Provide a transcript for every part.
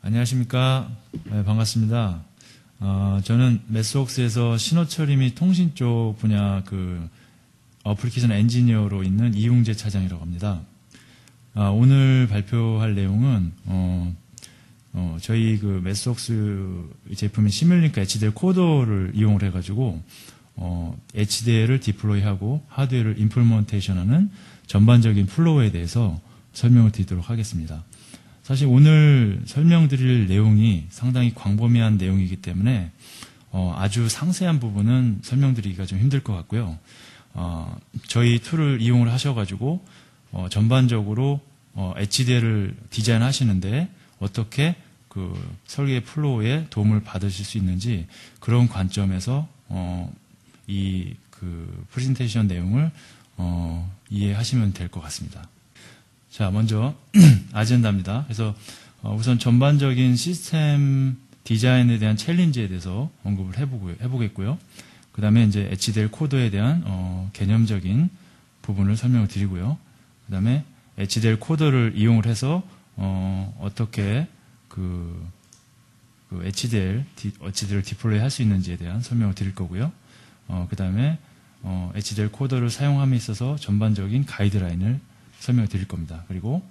안녕하십니까. 네, 반갑습니다. 저는 매스웍스에서 신호 처리 및 통신 쪽 분야 어플리케이션 엔지니어로 있는 이웅재 차장이라고 합니다. 오늘 발표할 내용은 저희 매스웍스 제품인 시뮬링크 HDL 코더를 이용을 해가지고 HDL을 디플로이하고 하드웨어를 임플리먼테이션하는 전반적인 플로우에 대해서 설명을 드리도록 하겠습니다. 사실 오늘 설명드릴 내용이 상당히 광범위한 내용이기 때문에 아주 상세한 부분은 설명드리기가 좀 힘들 것 같고요. 저희 툴을 이용을 하셔가지고 전반적으로 HDL을 디자인하시는데 어떻게 설계 플로우에 도움을 받으실 수 있는지 그런 관점에서 이 프레젠테이션 내용을 이해하시면 될 것 같습니다. 자, 먼저 아젠다입니다. 그래서 우선 전반적인 시스템 디자인에 대한 챌린지에 대해서 언급을 해보겠고요. 그 다음에 이제 HDL 코더에 대한 개념적인 부분을 설명을 드리고요. 그 다음에 HDL 코더를 이용을 해서 어떻게 HDL을 디플로이 할 수 있는지에 대한 설명을 드릴 거고요. 그 다음에 HDL 코더를 사용함에 있어서 전반적인 가이드라인을 설명을 드릴 겁니다. 그리고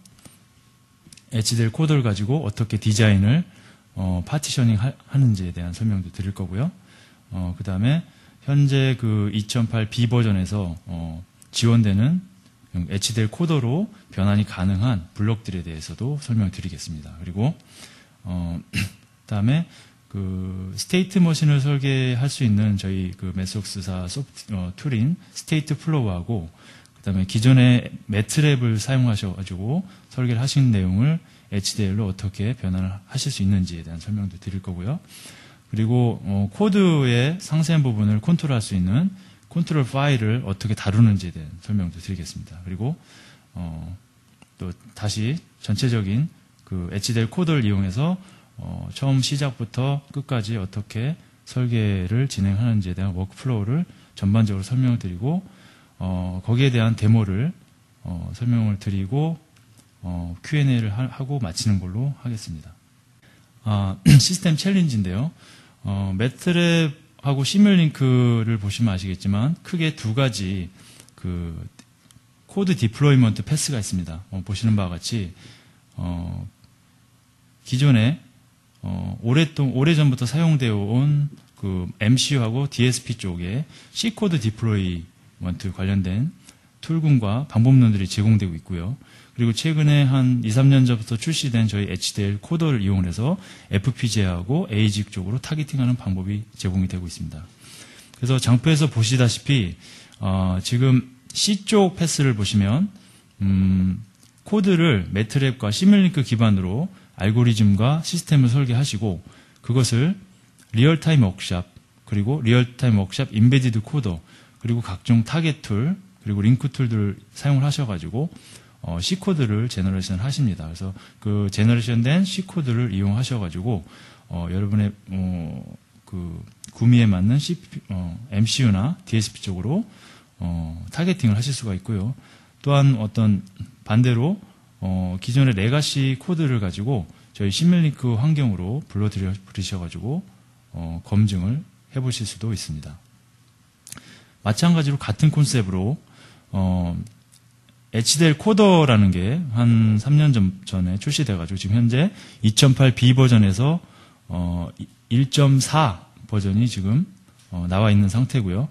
HDL 코드를 가지고 어떻게 디자인을 파티셔닝 하는지에 대한 설명도 드릴 거고요. 그 다음에 현재 2008B 버전에서 지원되는 HDL 코더로 변환이 가능한 블록들에 대해서도 설명을 드리겠습니다. 그리고 다음에 스테이트 머신을 설계할 수 있는 저희 매스웍스사 툴인 스테이트 플로우하고 그 다음에 기존의 매트랩을 사용하셔가지고 설계를 하신 내용을 HDL로 어떻게 변환을 하실 수 있는지에 대한 설명도 드릴 거고요. 그리고 코드의 상세한 부분을 컨트롤할 수 있는 컨트롤 파일을 어떻게 다루는지에 대한 설명도 드리겠습니다. 그리고 또 다시 전체적인 HDL 코드를 이용해서 처음 시작부터 끝까지 어떻게 설계를 진행하는지에 대한 워크플로우를 전반적으로 설명을 드리고 거기에 대한 데모를 설명을 드리고 Q&A를 하고 마치는 걸로 하겠습니다. 시스템 챌린지인데요. 매트랩하고 시뮬링크를 보시면 아시겠지만 크게 두 가지 코드 디플로이먼트 패스가 있습니다. 보시는 바와 같이 기존에 오래전부터 사용되어 온 MCU하고 DSP 쪽에 C코드 디플로이먼트 관련된 툴군과 방법론들이 제공되고 있고요. 그리고 최근에 한 2, 3년 전부터 출시된 저희 HDL 코더를 이용해서 FPGA하고 ASIC 쪽으로 타겟팅하는 방법이 제공이 되고 있습니다. 그래서 장표에서 보시다시피 지금 C쪽 패스를 보시면 코드를 매트랩과 시뮬링크 기반으로 알고리즘과 시스템을 설계하시고 그것을 리얼타임 워크샵 그리고 리얼타임 워크샵 인베디드 코더 그리고 각종 타겟 툴 그리고 링크 툴들을 사용을 하셔가지고 C코드를 제너레이션 하십니다. 그래서 제너레이션된 C코드를 이용하셔가지고 여러분의 구미에 맞는 MCU나 DSP 쪽으로 타겟팅을 하실 수가 있고요. 또한 반대로 기존의 레가시 코드를 가지고 저희 시뮬링크 환경으로 불러들이셔가지고 검증을 해보실 수도 있습니다. 마찬가지로 같은 콘셉트로 HDL 코더라는 게 한 3년 전에 출시돼가지고 지금 현재 2008B 버전에서 1.4 버전이 지금 나와 있는 상태고요.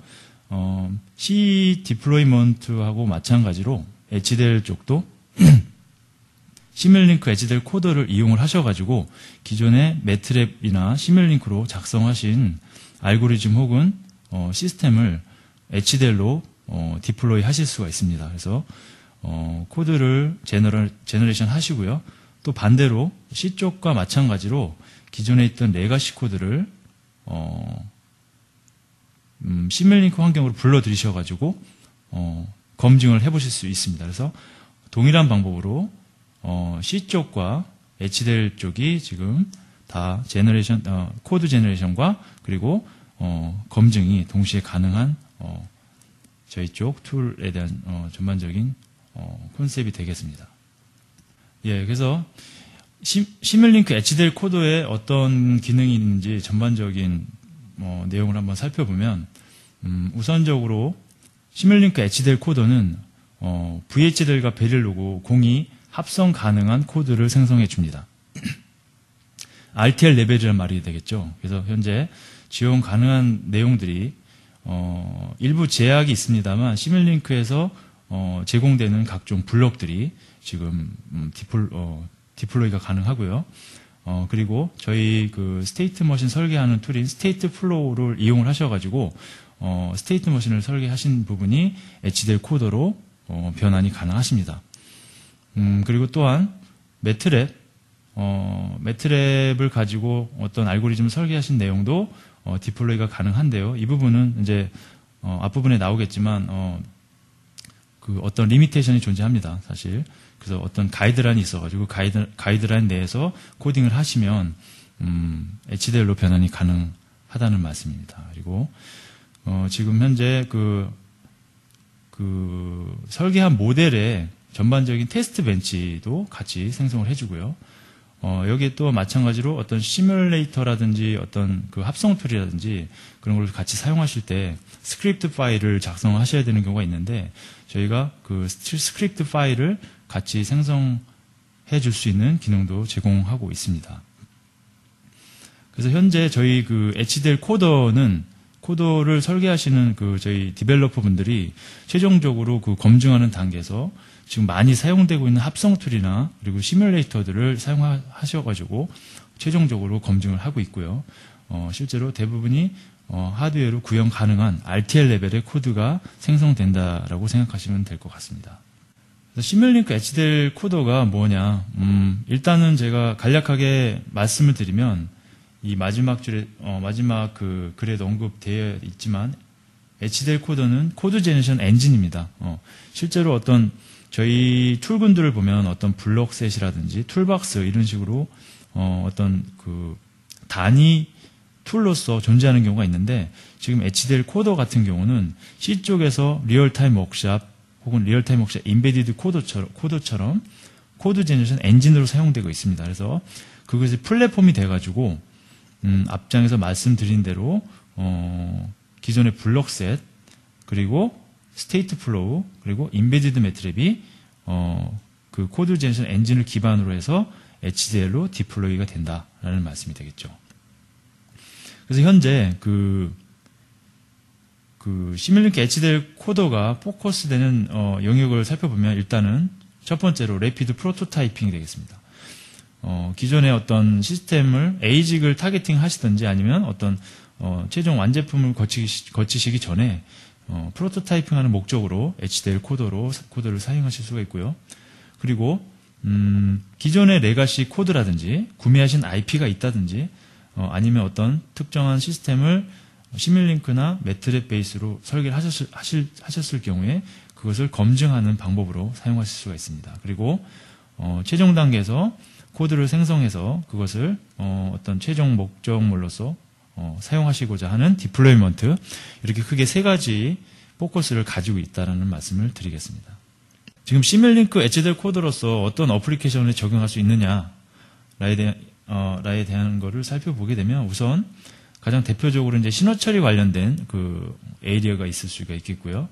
C 디플로이먼트하고 마찬가지로 HDL 쪽도 시뮬링크 HDL 코더를 이용을 하셔가지고 기존의 매트랩이나 시뮬링크로 작성하신 알고리즘 혹은 시스템을 HDL로 디플로이 하실 수가 있습니다. 그래서 코드를 제너레이션 하시고요. 또 반대로 C쪽과 마찬가지로 기존에 있던 레가시 코드를 시뮬링크 환경으로 불러들이셔가지고 검증을 해보실 수 있습니다. 그래서 동일한 방법으로 C쪽과 HDL 쪽이 지금 다 코드 제너레이션과 그리고 검증이 동시에 가능한 저희 쪽 툴에 대한 전반적인 콘셉트이 되겠습니다. 예, 그래서 시뮬링크 HDL 코더에 어떤 기능이 있는지 전반적인 내용을 한번 살펴보면 우선적으로 시뮬링크 HDL 코더는 VHDL과 베릴로그 공이 합성 가능한 코드를 생성해 줍니다. RTL 레벨이라는 말이 되겠죠. 그래서 현재 지원 가능한 내용들이 일부 제약이 있습니다만 시뮬링크에서 제공되는 각종 블록들이 지금 디플로이가 가능하고요. 그리고 저희 그 스테이트 머신 설계하는 툴인 스테이트 플로우를 이용을 하셔가지고 스테이트 머신을 설계하신 부분이 HDL 코더로 변환이 가능하십니다. 그리고 또한 매트랩을 가지고 어떤 알고리즘을 설계하신 내용도 디플로이가 가능한데요. 이 부분은 이제 앞부분에 나오겠지만 그 어떤 리미테이션이 존재합니다. 사실. 그래서 어떤 가이드라인이 있어가지고 가이드라인 내에서 코딩을 하시면 HDL로 변환이 가능하다는 말씀입니다. 그리고 지금 현재 그 설계한 모델의 전반적인 테스트 벤치도 같이 생성을 해주고요. 여기에 또 마찬가지로 어떤 시뮬레이터라든지 어떤 그 합성 툴이라든지 그런 걸 같이 사용하실 때 스크립트 파일을 작성하셔야 되는 경우가 있는데 저희가 그 스크립트 파일을 같이 생성해 줄 수 있는 기능도 제공하고 있습니다. 그래서 현재 저희 그 HDL 코더를 설계하시는 그 저희 디벨로퍼 분들이 최종적으로 그 검증하는 단계에서 지금 많이 사용되고 있는 합성 툴이나 그리고 시뮬레이터들을 사용하셔가지고 최종적으로 검증을 하고 있고요. 실제로 대부분이 하드웨어로 구현 가능한 RTL 레벨의 코드가 생성된다라고 생각하시면 될 것 같습니다. 시뮬링크 HDL 코더가 뭐냐? 일단은 제가 간략하게 말씀을 드리면 이 마지막 그 글에도 언급되어 있지만 HDL 코더는 코드 제너레이션 엔진입니다. 실제로 어떤 저희 툴군들을 보면 어떤 블록셋이라든지 툴박스 이런 식으로 어떤 그 단위 툴로서 존재하는 경우가 있는데 지금 HDL 코더 같은 경우는 C 쪽에서 리얼타임 워크샵 혹은 리얼타임 워크샵 임베디드 코더처럼 코드 제너레이션 엔진으로 사용되고 있습니다. 그래서 그것이 플랫폼이 돼가지고 앞장에서 말씀드린 대로 기존의 블록셋 그리고 스테이트 플로우 그리고 임베디드 매트랩이 그 코드 제너레이션 엔진을 기반으로 해서 HDL로 디플로이가 된다라는 말씀이 되겠죠. 그래서 현재 그 시뮬링크 HDL 코더가 포커스되는 영역을 살펴보면 일단은 첫 번째로 레피드 프로토타이핑이 되겠습니다. 기존의 어떤 시스템을 에이직을 타겟팅 하시든지 아니면 어떤 최종 완제품을 거치시기 전에 프로토타이핑하는 목적으로 HDL 코드를 사용하실 수가 있고요. 그리고 기존의 레가시 코드라든지 구매하신 IP가 있다든지 아니면 어떤 특정한 시스템을 시뮬링크나 매트랩 베이스로 설계를 하셨을 경우에 그것을 검증하는 방법으로 사용하실 수가 있습니다. 그리고 최종 단계에서 코드를 생성해서 그것을 어떤 최종 목적물로서 사용하시고자 하는 디플로이먼트 이렇게 크게 세 가지 포커스를 가지고 있다는 말씀을 드리겠습니다. 지금 시뮬링크 HDL 코드로서 어떤 어플리케이션을 적용할 수 있느냐라에 대한 거를 살펴보게 되면 우선 가장 대표적으로 이제 신호 처리 관련된 그 에리어가 있을 수가 있겠고요.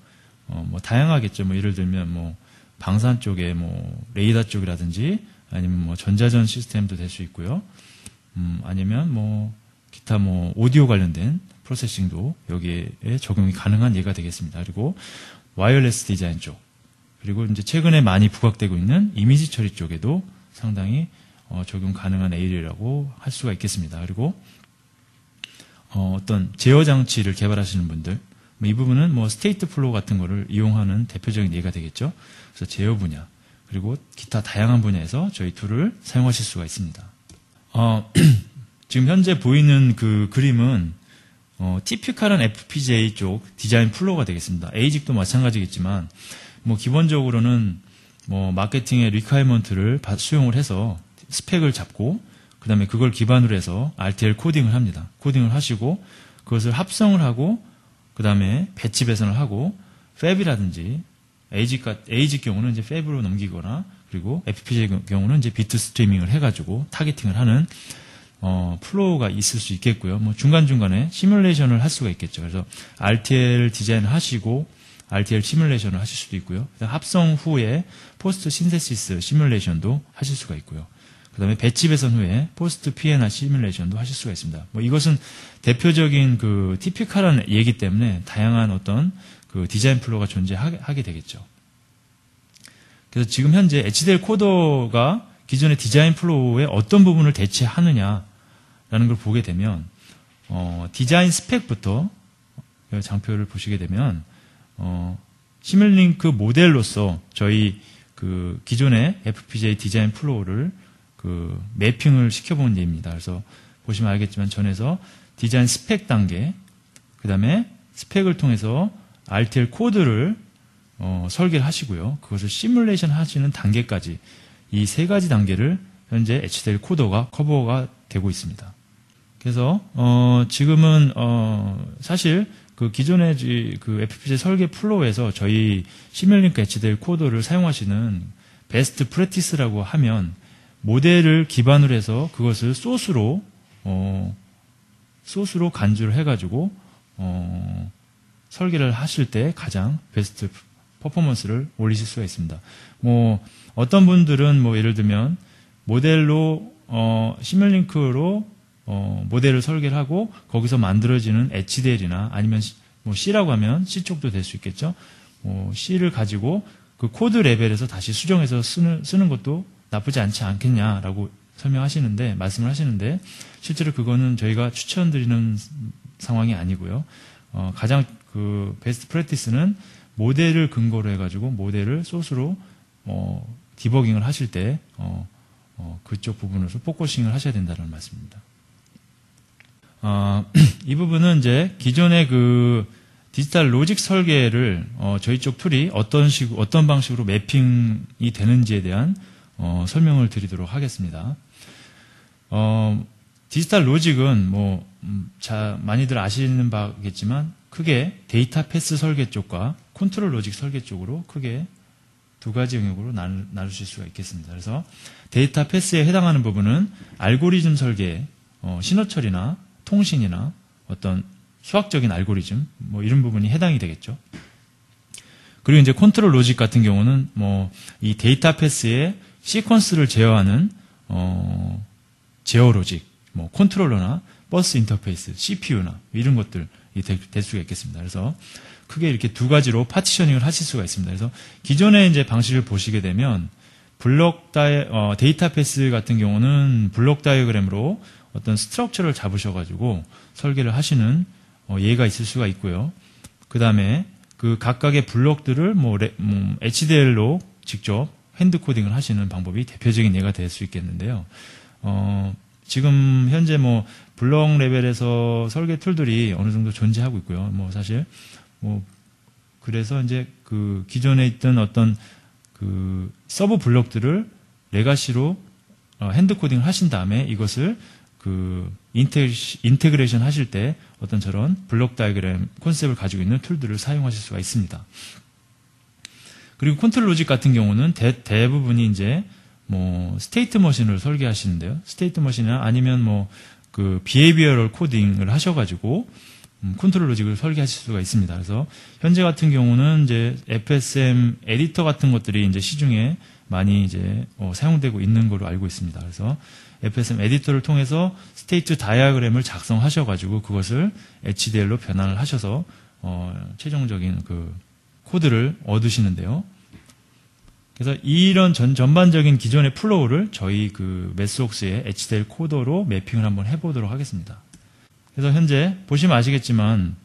뭐 다양하겠죠. 뭐 예를 들면 뭐 방산 쪽에 뭐 레이더 쪽이라든지 아니면 뭐 전자전 시스템도 될 수 있고요. 아니면 뭐 기타 뭐 오디오 관련된 프로세싱도 여기에 적용이 가능한 예가 되겠습니다. 그리고 와이어레스 디자인 쪽 그리고 이제 최근에 많이 부각되고 있는 이미지 처리 쪽에도 상당히 적용 가능한 에리어라고 할 수가 있겠습니다. 그리고 어떤 제어 장치를 개발하시는 분들 이 부분은 뭐 스테이트 플로우 같은 거를 이용하는 대표적인 예가 되겠죠. 그래서 제어 분야 그리고 기타 다양한 분야에서 저희 툴을 사용하실 수가 있습니다. 지금 현재 보이는 그 그림은 티피컬한 FPGA 쪽 디자인 플로우가 되겠습니다. 에이직도 마찬가지겠지만 뭐 기본적으로는 뭐 마케팅의 리퀘어먼트를 수용을 해서 스펙을 잡고 그 다음에 그걸 기반으로 해서 RTL 코딩을 합니다. 코딩을 하시고 그것을 합성을 하고 그 다음에 배치 배선을 하고 팹이라든지 에이직 경우는 이제 팹으로 넘기거나 그리고 FPGA 경우는 이제 비트 스트리밍을 해가지고 타겟팅을 하는 플로우가 있을 수 있겠고요. 뭐 중간중간에 시뮬레이션을 할 수가 있겠죠. 그래서 RTL 디자인을 하시고 RTL 시뮬레이션을 하실 수도 있고요. 합성 후에 포스트 신세시스 시뮬레이션도 하실 수가 있고요. 그 다음에 배치 배선 후에 포스트 PNR 시뮬레이션도 하실 수가 있습니다. 뭐 이것은 대표적인 그 티피컬한 얘기 때문에 다양한 어떤 그 디자인 플로우가 존재하게 되겠죠. 그래서 지금 현재 HDL 코더가 기존의 디자인 플로우의 어떤 부분을 대체하느냐라는 걸 보게 되면, 디자인 스펙부터 장표를 보시게 되면, 시뮬링크 모델로서 저희 그 기존의 FPGA 디자인 플로우를 그 매핑을 시켜본 예입니다. 그래서 보시면 알겠지만 전에서 디자인 스펙 단계, 그 다음에 스펙을 통해서 RTL 코드를 설계를 하시고요. 그것을 시뮬레이션 하시는 단계까지 이 세 가지 단계를 현재 HDL 코더가 커버가 되고 있습니다. 그래서 지금은 사실 그 기존의 그 FPGA 설계 플로우에서 저희 시뮬링크 HDL 코더를 사용하시는 베스트 프랙티스라고 하면 모델을 기반으로 해서 그것을 소스로 간주를 해가지고 설계를 하실 때 가장 베스트 퍼포먼스를 올리실 수가 있습니다. 뭐 어떤 분들은 뭐 예를 들면 모델로 시뮬링크로 모델을 설계를 하고 거기서 만들어지는 HDL이나 아니면 뭐 C라고 하면 C 쪽도 될 수 있겠죠. C를 가지고 그 코드 레벨에서 다시 수정해서 쓰는 것도 나쁘지 않지 않겠냐라고 말씀을 하시는데 실제로 그거는 저희가 추천드리는 상황이 아니고요. 가장 그 베스트 프랙티스는 모델을 근거로 해가지고 모델을 소스로 디버깅을 하실 때 그쪽 부분에서 포커싱을 하셔야 된다는 말씀입니다. 이 부분은 이제 기존의 그 디지털 로직 설계를 저희 쪽 툴이 어떤 방식으로 매핑이 되는지에 대한 설명을 드리도록 하겠습니다. 디지털 로직은 많이들 아시는 바겠지만 크게 데이터 패스 설계 쪽과 컨트롤 로직 설계 쪽으로 크게 두 가지 영역으로 나누실 수가 있겠습니다. 그래서 데이터 패스에 해당하는 부분은 알고리즘 설계, 신호 처리나 통신이나 어떤 수학적인 알고리즘 이런 부분이 해당이 되겠죠. 그리고 이제 컨트롤 로직 같은 경우는 이 데이터 패스의 시퀀스를 제어하는 제어 로직, 컨트롤러나 버스 인터페이스, CPU나 이런 것들이 될 수가 있겠습니다. 그래서 크게 이렇게 두 가지로 파티셔닝을 하실 수가 있습니다. 그래서 기존의 이제 방식을 보시게 되면 데이터 패스 같은 경우는 블록 다이어그램으로 어떤 스트럭처를 잡으셔가지고 설계를 하시는 예가 있을 수가 있고요. 그 다음에 그 각각의 블록들을 HDL로 직접 핸드 코딩을 하시는 방법이 대표적인 예가 될 수 있겠는데요. 지금 현재 블록 레벨에서 설계 툴들이 어느 정도 존재하고 있고요. 사실 그래서 이제 그 기존에 있던 어떤 그 서브 블록들을 레가시로 핸드 코딩을 하신 다음에 이것을 그 인테그레이션 하실 때 어떤 저런 블록 다이어그램 콘셉트를 가지고 있는 툴들을 사용하실 수가 있습니다. 그리고 컨트롤 로직 같은 경우는 대부분이 이제 스테이트 머신을 설계하시는데요. 스테이트 머신이나 아니면 그 비헤이비어럴 코딩을 하셔가지고 컨트롤 로직을 설계하실 수가 있습니다. 그래서 현재 같은 경우는 이제 FSM 에디터 같은 것들이 이제 시중에 많이 이제 사용되고 있는 걸로 알고 있습니다. 그래서 FSM 에디터를 통해서 스테이트 다이어그램을 작성하셔가지고 그것을 HDL로 변환을 하셔서 최종적인 그 코드를 얻으시는데요. 그래서 이런 전반적인 기존의 플로우를 저희 그 매스웍스의 HDL 코더로 매핑을 한번 해보도록 하겠습니다. 그래서 현재 보시면 아시겠지만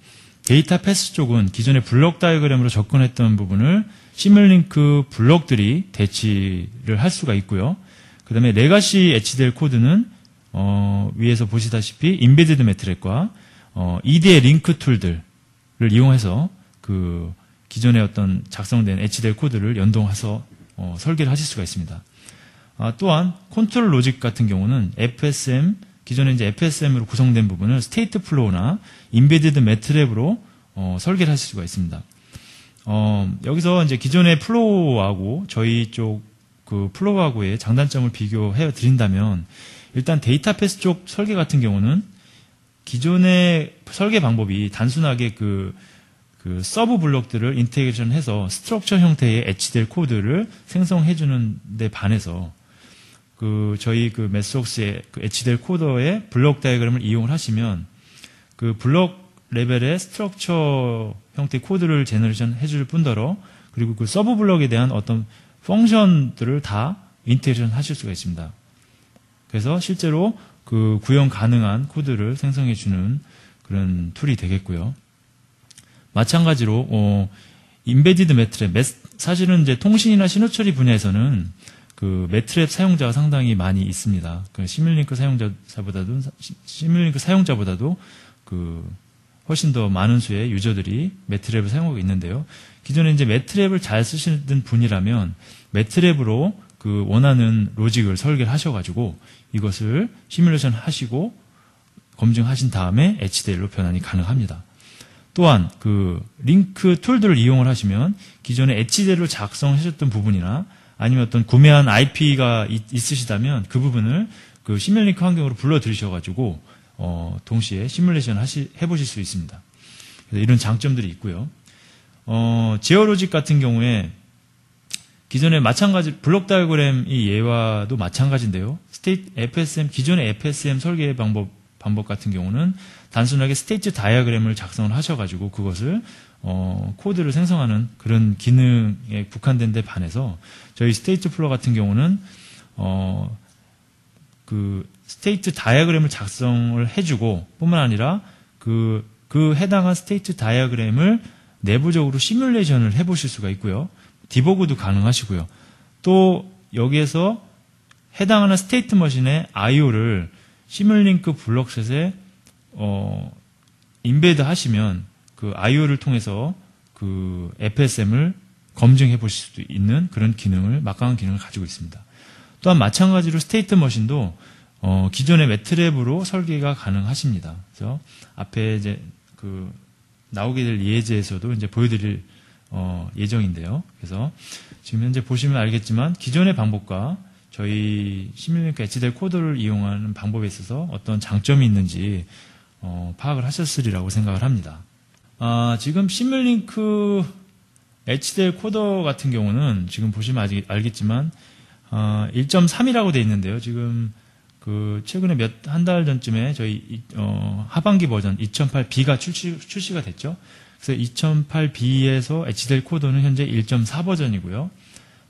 데이터 패스 쪽은 기존의 블록 다이어그램으로 접근했던 부분을 시뮬링크 블록들이 대치를 할 수가 있고요. 그 다음에 레가시 HDL 코드는 위에서 보시다시피 인베디드 매트렉과 EDA 링크 툴들을 이용해서 그 기존의 어떤 작성된 HDL 코드를 연동해서 설계를 하실 수가 있습니다. 또한 컨트롤 로직 같은 경우는 FSM, 기존에 이제 FSM으로 구성된 부분을 스테이트 플로우나 인베디드 매트랩으로 설계를 하실 수가 있습니다. 여기서 이제 기존의 플로우하고 저희 쪽 그 플로우하고의 장단점을 비교해 드린다면 일단 데이터패스 쪽 설계 같은 경우는 기존의 설계 방법이 단순하게 그 서브 블록들을 인테그레이션해서 스트럭처 형태의 HDL 코드를 생성해주는 데 반해서 저희 메스웍스의 HDL 코더의 블록 다이어그램을 이용을 하시면 그 블록 레벨의 스트럭처 형태의 코드를 제너레이션 해줄 뿐더러 그리고 그 서브 블록에 대한 어떤 펑션들을 다 인테그레이션 하실 수가 있습니다. 그래서 실제로 그 구현 가능한 코드를 생성해주는 그런 툴이 되겠고요. 마찬가지로 인베디드 매트랩, 사실은 이제 통신이나 신호처리 분야에서는 그 매트랩 사용자가 상당히 많이 있습니다. 그 시뮬링크 사용자보다도 그 훨씬 더 많은 수의 유저들이 매트랩을 사용하고 있는데요. 기존에 이제 매트랩을 잘 쓰시는 분이라면 매트랩으로 그 원하는 로직을 설계를 하셔가지고 이것을 시뮬레이션 하시고 검증하신 다음에 HDL로 변환이 가능합니다. 또한 그 링크 툴들을 이용을 하시면 기존에 HDL로 작성하셨던 부분이나 아니면 어떤 구매한 IP가 있으시다면 그 부분을 그 시뮬링크 환경으로 불러들이셔가지고 동시에 시뮬레이션 해보실 수 있습니다. 그래서 이런 장점들이 있고요. 제어로직 같은 경우에 기존에 마찬가지 블록 다이어그램이 예와도 마찬가지인데요. 기존의 FSM 설계 방법 같은 경우는 단순하게 스테이트 다이어그램을 작성을 하셔가지고 그것을 코드를 생성하는 그런 기능에 국한된 데 반해서 저희 스테이트 플로 같은 경우는 그 스테이트 다이어그램을 작성을 해주고 뿐만 아니라 그 해당한 스테이트 다이어그램을 내부적으로 시뮬레이션을 해보실 수가 있고요. 디버그도 가능하시고요. 또 여기에서 해당하는 스테이트 머신의 I/O를 시뮬링크 블록셋에 인베드 하시면 그 I/O를 통해서 그 FSM을 검증해 보실 수도 있는 그런 막강한 기능을 가지고 있습니다. 또한 마찬가지로 스테이트 머신도 기존의 매트랩으로 설계가 가능하십니다. 그래서 앞에 이제 나오게 될 예제에서도 이제 보여드릴 예정인데요. 그래서 지금 현재 보시면 알겠지만 기존의 방법과 저희 시뮬링크 HDL 코드를 이용하는 방법에 있어서 어떤 장점이 있는지 파악을 하셨으리라고 생각을 합니다. 지금 시뮬링크 HDL 코더 같은 경우는 지금 보시면 아직 알겠지만 1.3이라고 되어 있는데요. 지금 최근에 한 달 전쯤에 저희 하반기 버전 2.8B가 출시가 됐죠. 그래서 2.8B에서 HDL 코더는 현재 1.4 버전이고요.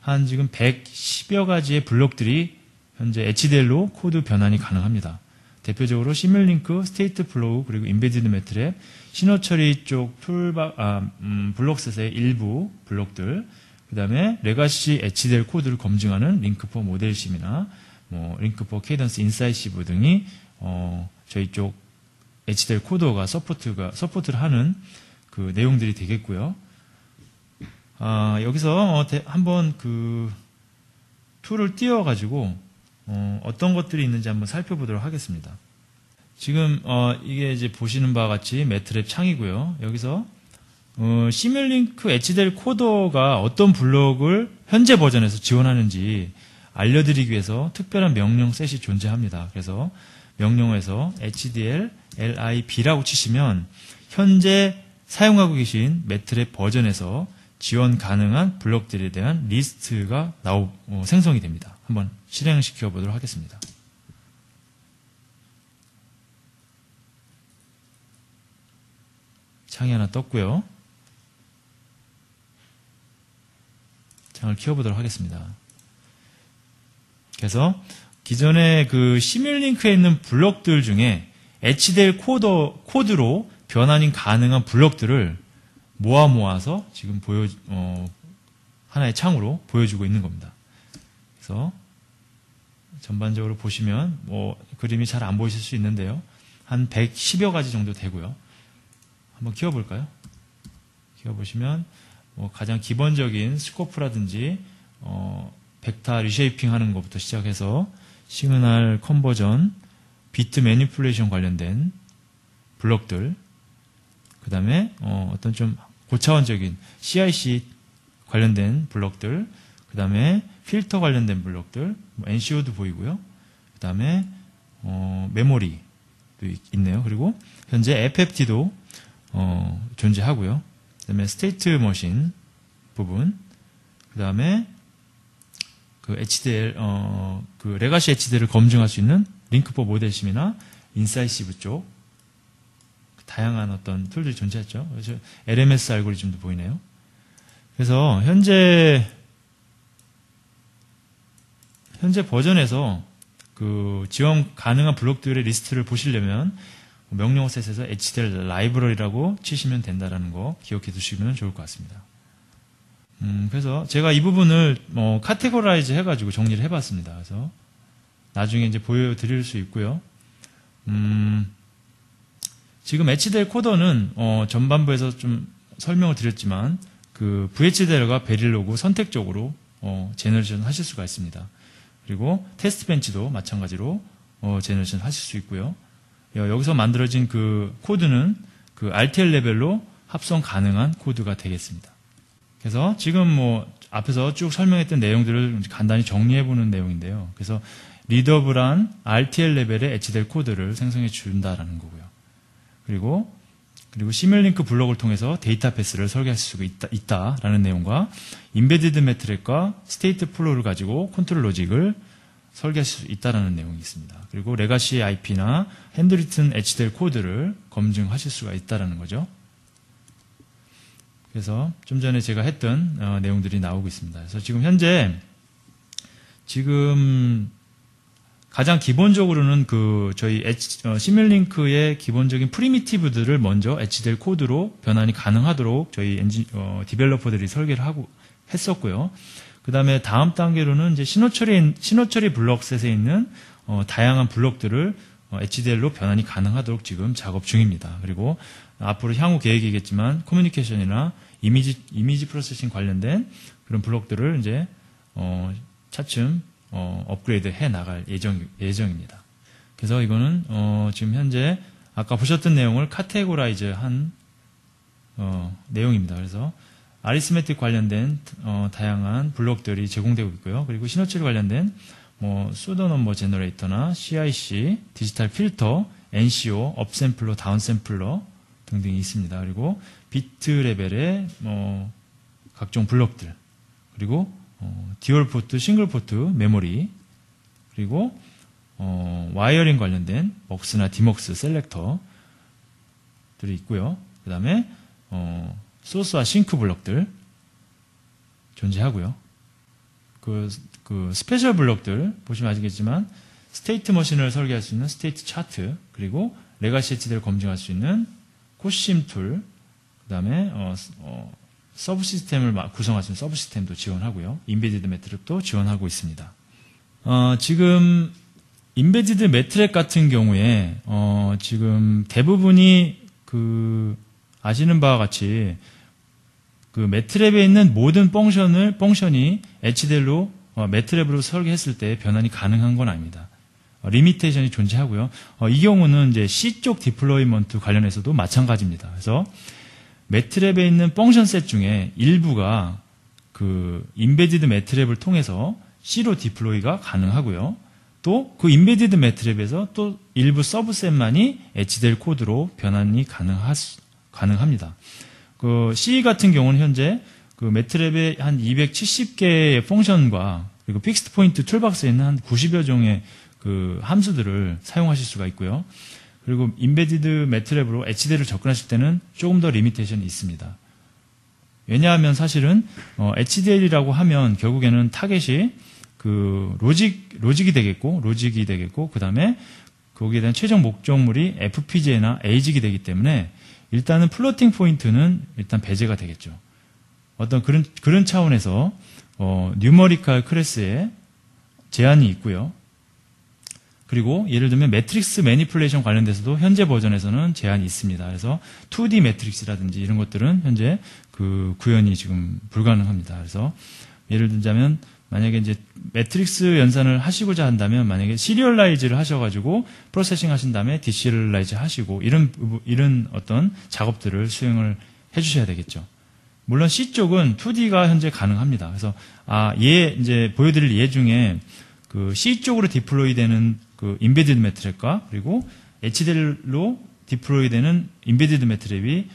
한 지금 110여 가지의 블록들이 현재 HDL로 코드 변환이 가능합니다. 대표적으로 시뮬링크, 스테이트 플로우, 그리고 인베디드 매트랩, 신호 처리 쪽 블록셋의 일부 블록들, 그 다음에 레가시 HDL 코드를 검증하는 링크4 모델심이나 링크4 케이던스 인사이시브 등이 저희 쪽 HDL 코더가 서포트를 하는 그 내용들이 되겠고요. 여기서 한번 그 툴을 띄워가지고 어떤 것들이 있는지 한번 살펴보도록 하겠습니다. 지금 이게 이제 보시는 바와 같이 매트랩 창이고요. 여기서 시뮬링크 HDL 코더가 어떤 블록을 현재 버전에서 지원하는지 알려드리기 위해서 특별한 명령 셋이 존재합니다. 그래서 명령어에서 HDL LIB라고 치시면 현재 사용하고 계신 매트랩 버전에서 지원 가능한 블록들에 대한 리스트가 생성이 됩니다. 한번 실행시켜 보도록 하겠습니다. 창이 하나 떴고요. 창을 키워보도록 하겠습니다. 그래서 기존의 그 시뮬링크에 있는 블록들 중에 HDL 코드로 변환이 가능한 블록들을 모아서 지금 하나의 창으로 보여주고 있는 겁니다. 그래서 전반적으로 보시면 그림이 잘 안 보이실 수 있는데요. 한 110여 가지 정도 되고요. 한번 키워볼까요? 키워보시면 가장 기본적인 스코프라든지 벡터 리쉐이핑 하는 것부터 시작해서 시그널 컨버전, 비트 매니플레이션 관련된 블록들, 그 다음에 어떤 좀 고차원적인 CIC 관련된 블록들, 그 다음에 필터 관련된 블록들, 뭐 NCO도 보이고요. 그 다음에 메모리도 있네요. 그리고 현재 FFT도 존재하고요. 그 다음에 스테이트 머신 부분, 그 다음에 그 HDL, 그 레가시 HDL을 검증할 수 있는 링크포 모델심이나 인사이시브 쪽, 다양한 어떤 툴들이 존재했죠. 그래서 LMS 알고리즘도 보이네요. 그래서 현재 버전에서 그 지원 가능한 블록들의 리스트를 보시려면 명령 셋에서 HDL 라이브러리라고 치시면 된다라는 거 기억해 두시면 좋을 것 같습니다. 그래서 제가 이 부분을 카테고라이즈 해가지고 정리를 해봤습니다. 그래서 나중에 이제 보여드릴 수 있고요. 지금 HDL 코더는 전반부에서 좀 설명을 드렸지만 그 VHDL과 베릴로그 선택적으로 제너레이션 하실 수가 있습니다. 그리고 테스트 벤치도 마찬가지로 제너레이션 하실 수 있고요. 여기서 만들어진 그 코드는 그 RTL 레벨로 합성 가능한 코드가 되겠습니다. 그래서 지금 앞에서 쭉 설명했던 내용들을 간단히 정리해보는 내용인데요. 그래서 리더블한 RTL 레벨의 HDL 코드를 생성해 준다라는 거고요. 그리고 시뮬링크 블록을 통해서 데이터 패스를 설계할 수가 있다라는 내용과 인베디드 매트릭과 스테이트 플로우를 가지고 컨트롤 로직을 설계할 수 있다라는 내용이 있습니다. 그리고 레가시 IP나 핸드리튼 HDL 코드를 검증하실 수가 있다라는 거죠. 그래서 좀 전에 제가 했던 내용들이 나오고 있습니다. 그래서 지금 가장 기본적으로는 저희 시뮬링크의 기본적인 프리미티브들을 먼저 HDL 코드로 변환이 가능하도록 저희 디벨로퍼들이 설계를 했었고요. 그 다음에 다음 단계로는 이제 신호처리 블록셋에 있는 다양한 블록들을 HDL로 변환이 가능하도록 지금 작업 중입니다. 그리고 앞으로 향후 계획이겠지만 커뮤니케이션이나 이미지 프로세싱 관련된 그런 블록들을 이제 차츰 업그레이드 해 나갈 예정입니다. 그래서 이거는 지금 현재 아까 보셨던 내용을 카테고라이즈 한 내용입니다. 그래서 아리스메틱 관련된 다양한 블록들이 제공되고 있고요. 그리고 신호처리 관련된 수도 넘버 제너레이터나 CIC, 디지털 필터, NCO, 업샘플러, 다운샘플러 등등이 있습니다. 그리고 비트 레벨의 각종 블록들, 그리고 듀얼 포트, 싱글 포트, 메모리, 그리고 와이어링 관련된 먹스나 디먹스 셀렉터들이 있고요. 그 다음에 소스와 싱크 블록들 존재하고요. 그 스페셜 블록들 보시면 아시겠지만 스테이트 머신을 설계할 수 있는 스테이트 차트, 그리고 레가시 HD를 검증할 수 있는 코심 툴, 그 다음에 서브 시스템을 구성할 수 있는 서브 시스템도 지원하고요. 인베디드 매트릭도 지원하고 있습니다. 지금 인베디드 매트릭 같은 경우에 지금 대부분이 아시는 바와 같이 매트랩에 있는 모든 펑션이 HDL로 매트랩으로 설계했을 때 변환이 가능한 건 아닙니다. 리미테이션이 존재하고요. 이 경우는 이제 C 쪽 디플로이먼트 관련해서도 마찬가지입니다. 그래서 매트랩에 있는 펑션 셋 중에 일부가 인베디드 매트랩을 통해서 C로 디플로이가 가능하고요. 또 그 인베디드 매트랩에서 또 일부 서브셋만이 HDL 코드로 변환이 가능합니다. C 같은 경우는 현재 매트랩에 한 270개의 펑션과 그리고 픽스트 포인트 툴박스에 있는 한 90여 종의 함수들을 사용하실 수가 있고요. 그리고 인베디드 매트랩으로 HDL을 접근하실 때는 조금 더 리미테이션이 있습니다. 왜냐하면 사실은 HDL이라고 하면 결국에는 타겟이 로직이 되겠고 그 다음에 거기에 대한 최종 목적물이 FPGA나 ASIC이 되기 때문에 일단은 플로팅 포인트는 일단 배제가 되겠죠. 어떤 그런 차원에서 뉴머리컬 클래스에 제한이 있고요. 그리고 예를 들면 매트릭스 매니플레이션 관련돼서도 현재 버전에서는 제한이 있습니다. 그래서 2D 매트릭스라든지 이런 것들은 현재 구현이 지금 불가능합니다. 그래서 예를 들자면 만약에 이제 매트릭스 연산을 하시고자 한다면 만약에 시리얼라이즈를 하셔가지고 프로세싱 하신 다음에 디시리얼라이즈 하시고 이런 어떤 작업들을 수행을 해주셔야 되겠죠. 물론 C 쪽은 2D가 현재 가능합니다. 그래서 이제 보여드릴 예 중에 그 C 쪽으로 디플로이 되는 그 인베디드 매트랩과 그리고 HDL로 디플로이 되는 인베디드 매트랩이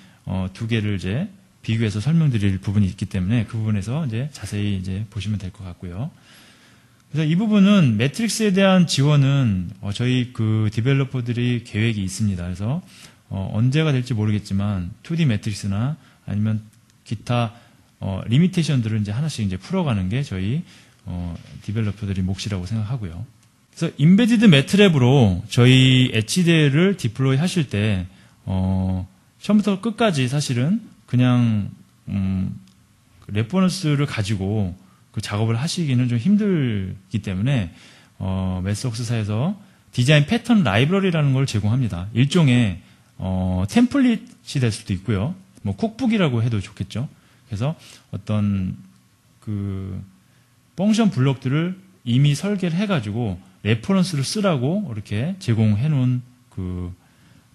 두 개를 이제 비교해서 설명드릴 부분이 있기 때문에 그 부분에서 이제 자세히 이제 보시면 될 것 같고요. 그래서 이 부분은 매트릭스에 대한 지원은 저희 그 디벨로퍼들이 계획이 있습니다. 그래서 언제가 될지 모르겠지만 2D 매트릭스나 아니면 기타 리미테이션들을 이제 하나씩 이제 풀어가는 게 저희 디벨로퍼들이 몫이라고 생각하고요. 그래서 인베디드 매트랩으로 저희 HDL을 디플로이 하실 때 처음부터 끝까지 사실은 그냥 레퍼런스를 가지고 그 작업을 하시기는 좀 힘들기 때문에 매스웍스사에서 디자인 패턴 라이브러리라는 걸 제공합니다. 일종의 템플릿이 될 수도 있고요. 뭐 쿡북이라고 해도 좋겠죠. 그래서 어떤 그 펑션 블록들을 이미 설계를 해가지고 레퍼런스를 쓰라고 이렇게 제공해 놓은 그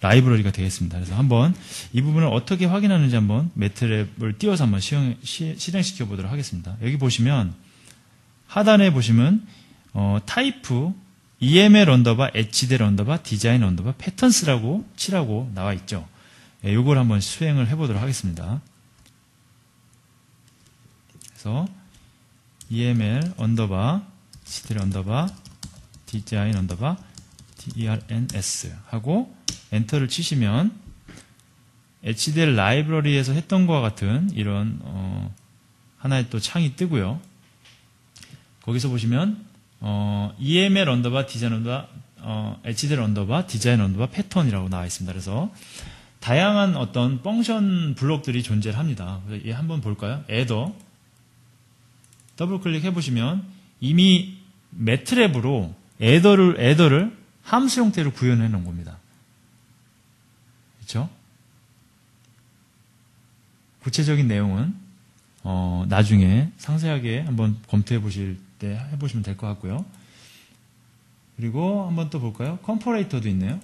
라이브러리가 되겠습니다. 그래서 한번 이 부분을 어떻게 확인하는지 한번 매트랩을 띄워서 한번 실행시켜 보도록 하겠습니다. 여기 보시면 하단에 보시면 타이프 EML 언더바 HDL 언더바 디자인 언더바 패턴스라고 칠하고 나와 있죠. 이걸 한번 수행을 해보도록 하겠습니다. 그래서 EML 언더바 HDL 언더바 디자인 언더바 DRNS 하고 엔터를 치시면 HDL 라이브러리에서 했던 것과 같은 이런 하나의 또 창이 뜨고요. 거기서 보시면 EML 언더바 디자인 언더바 HDL 언더바 디자인 언더바 패턴이라고 나와 있습니다. 그래서 다양한 어떤 펑션 블록들이 존재를 합니다. 그래서 이 한번 볼까요? 애더 더블 클릭해 보시면 이미 매트랩으로 애더를 함수 형태로 구현해 놓은 겁니다. 그렇죠? 구체적인 내용은 나중에 상세하게 한번 검토해 보실 때 해보시면 될 것 같고요. 그리고 한번 또 볼까요? 컴퍼레이터도 있네요.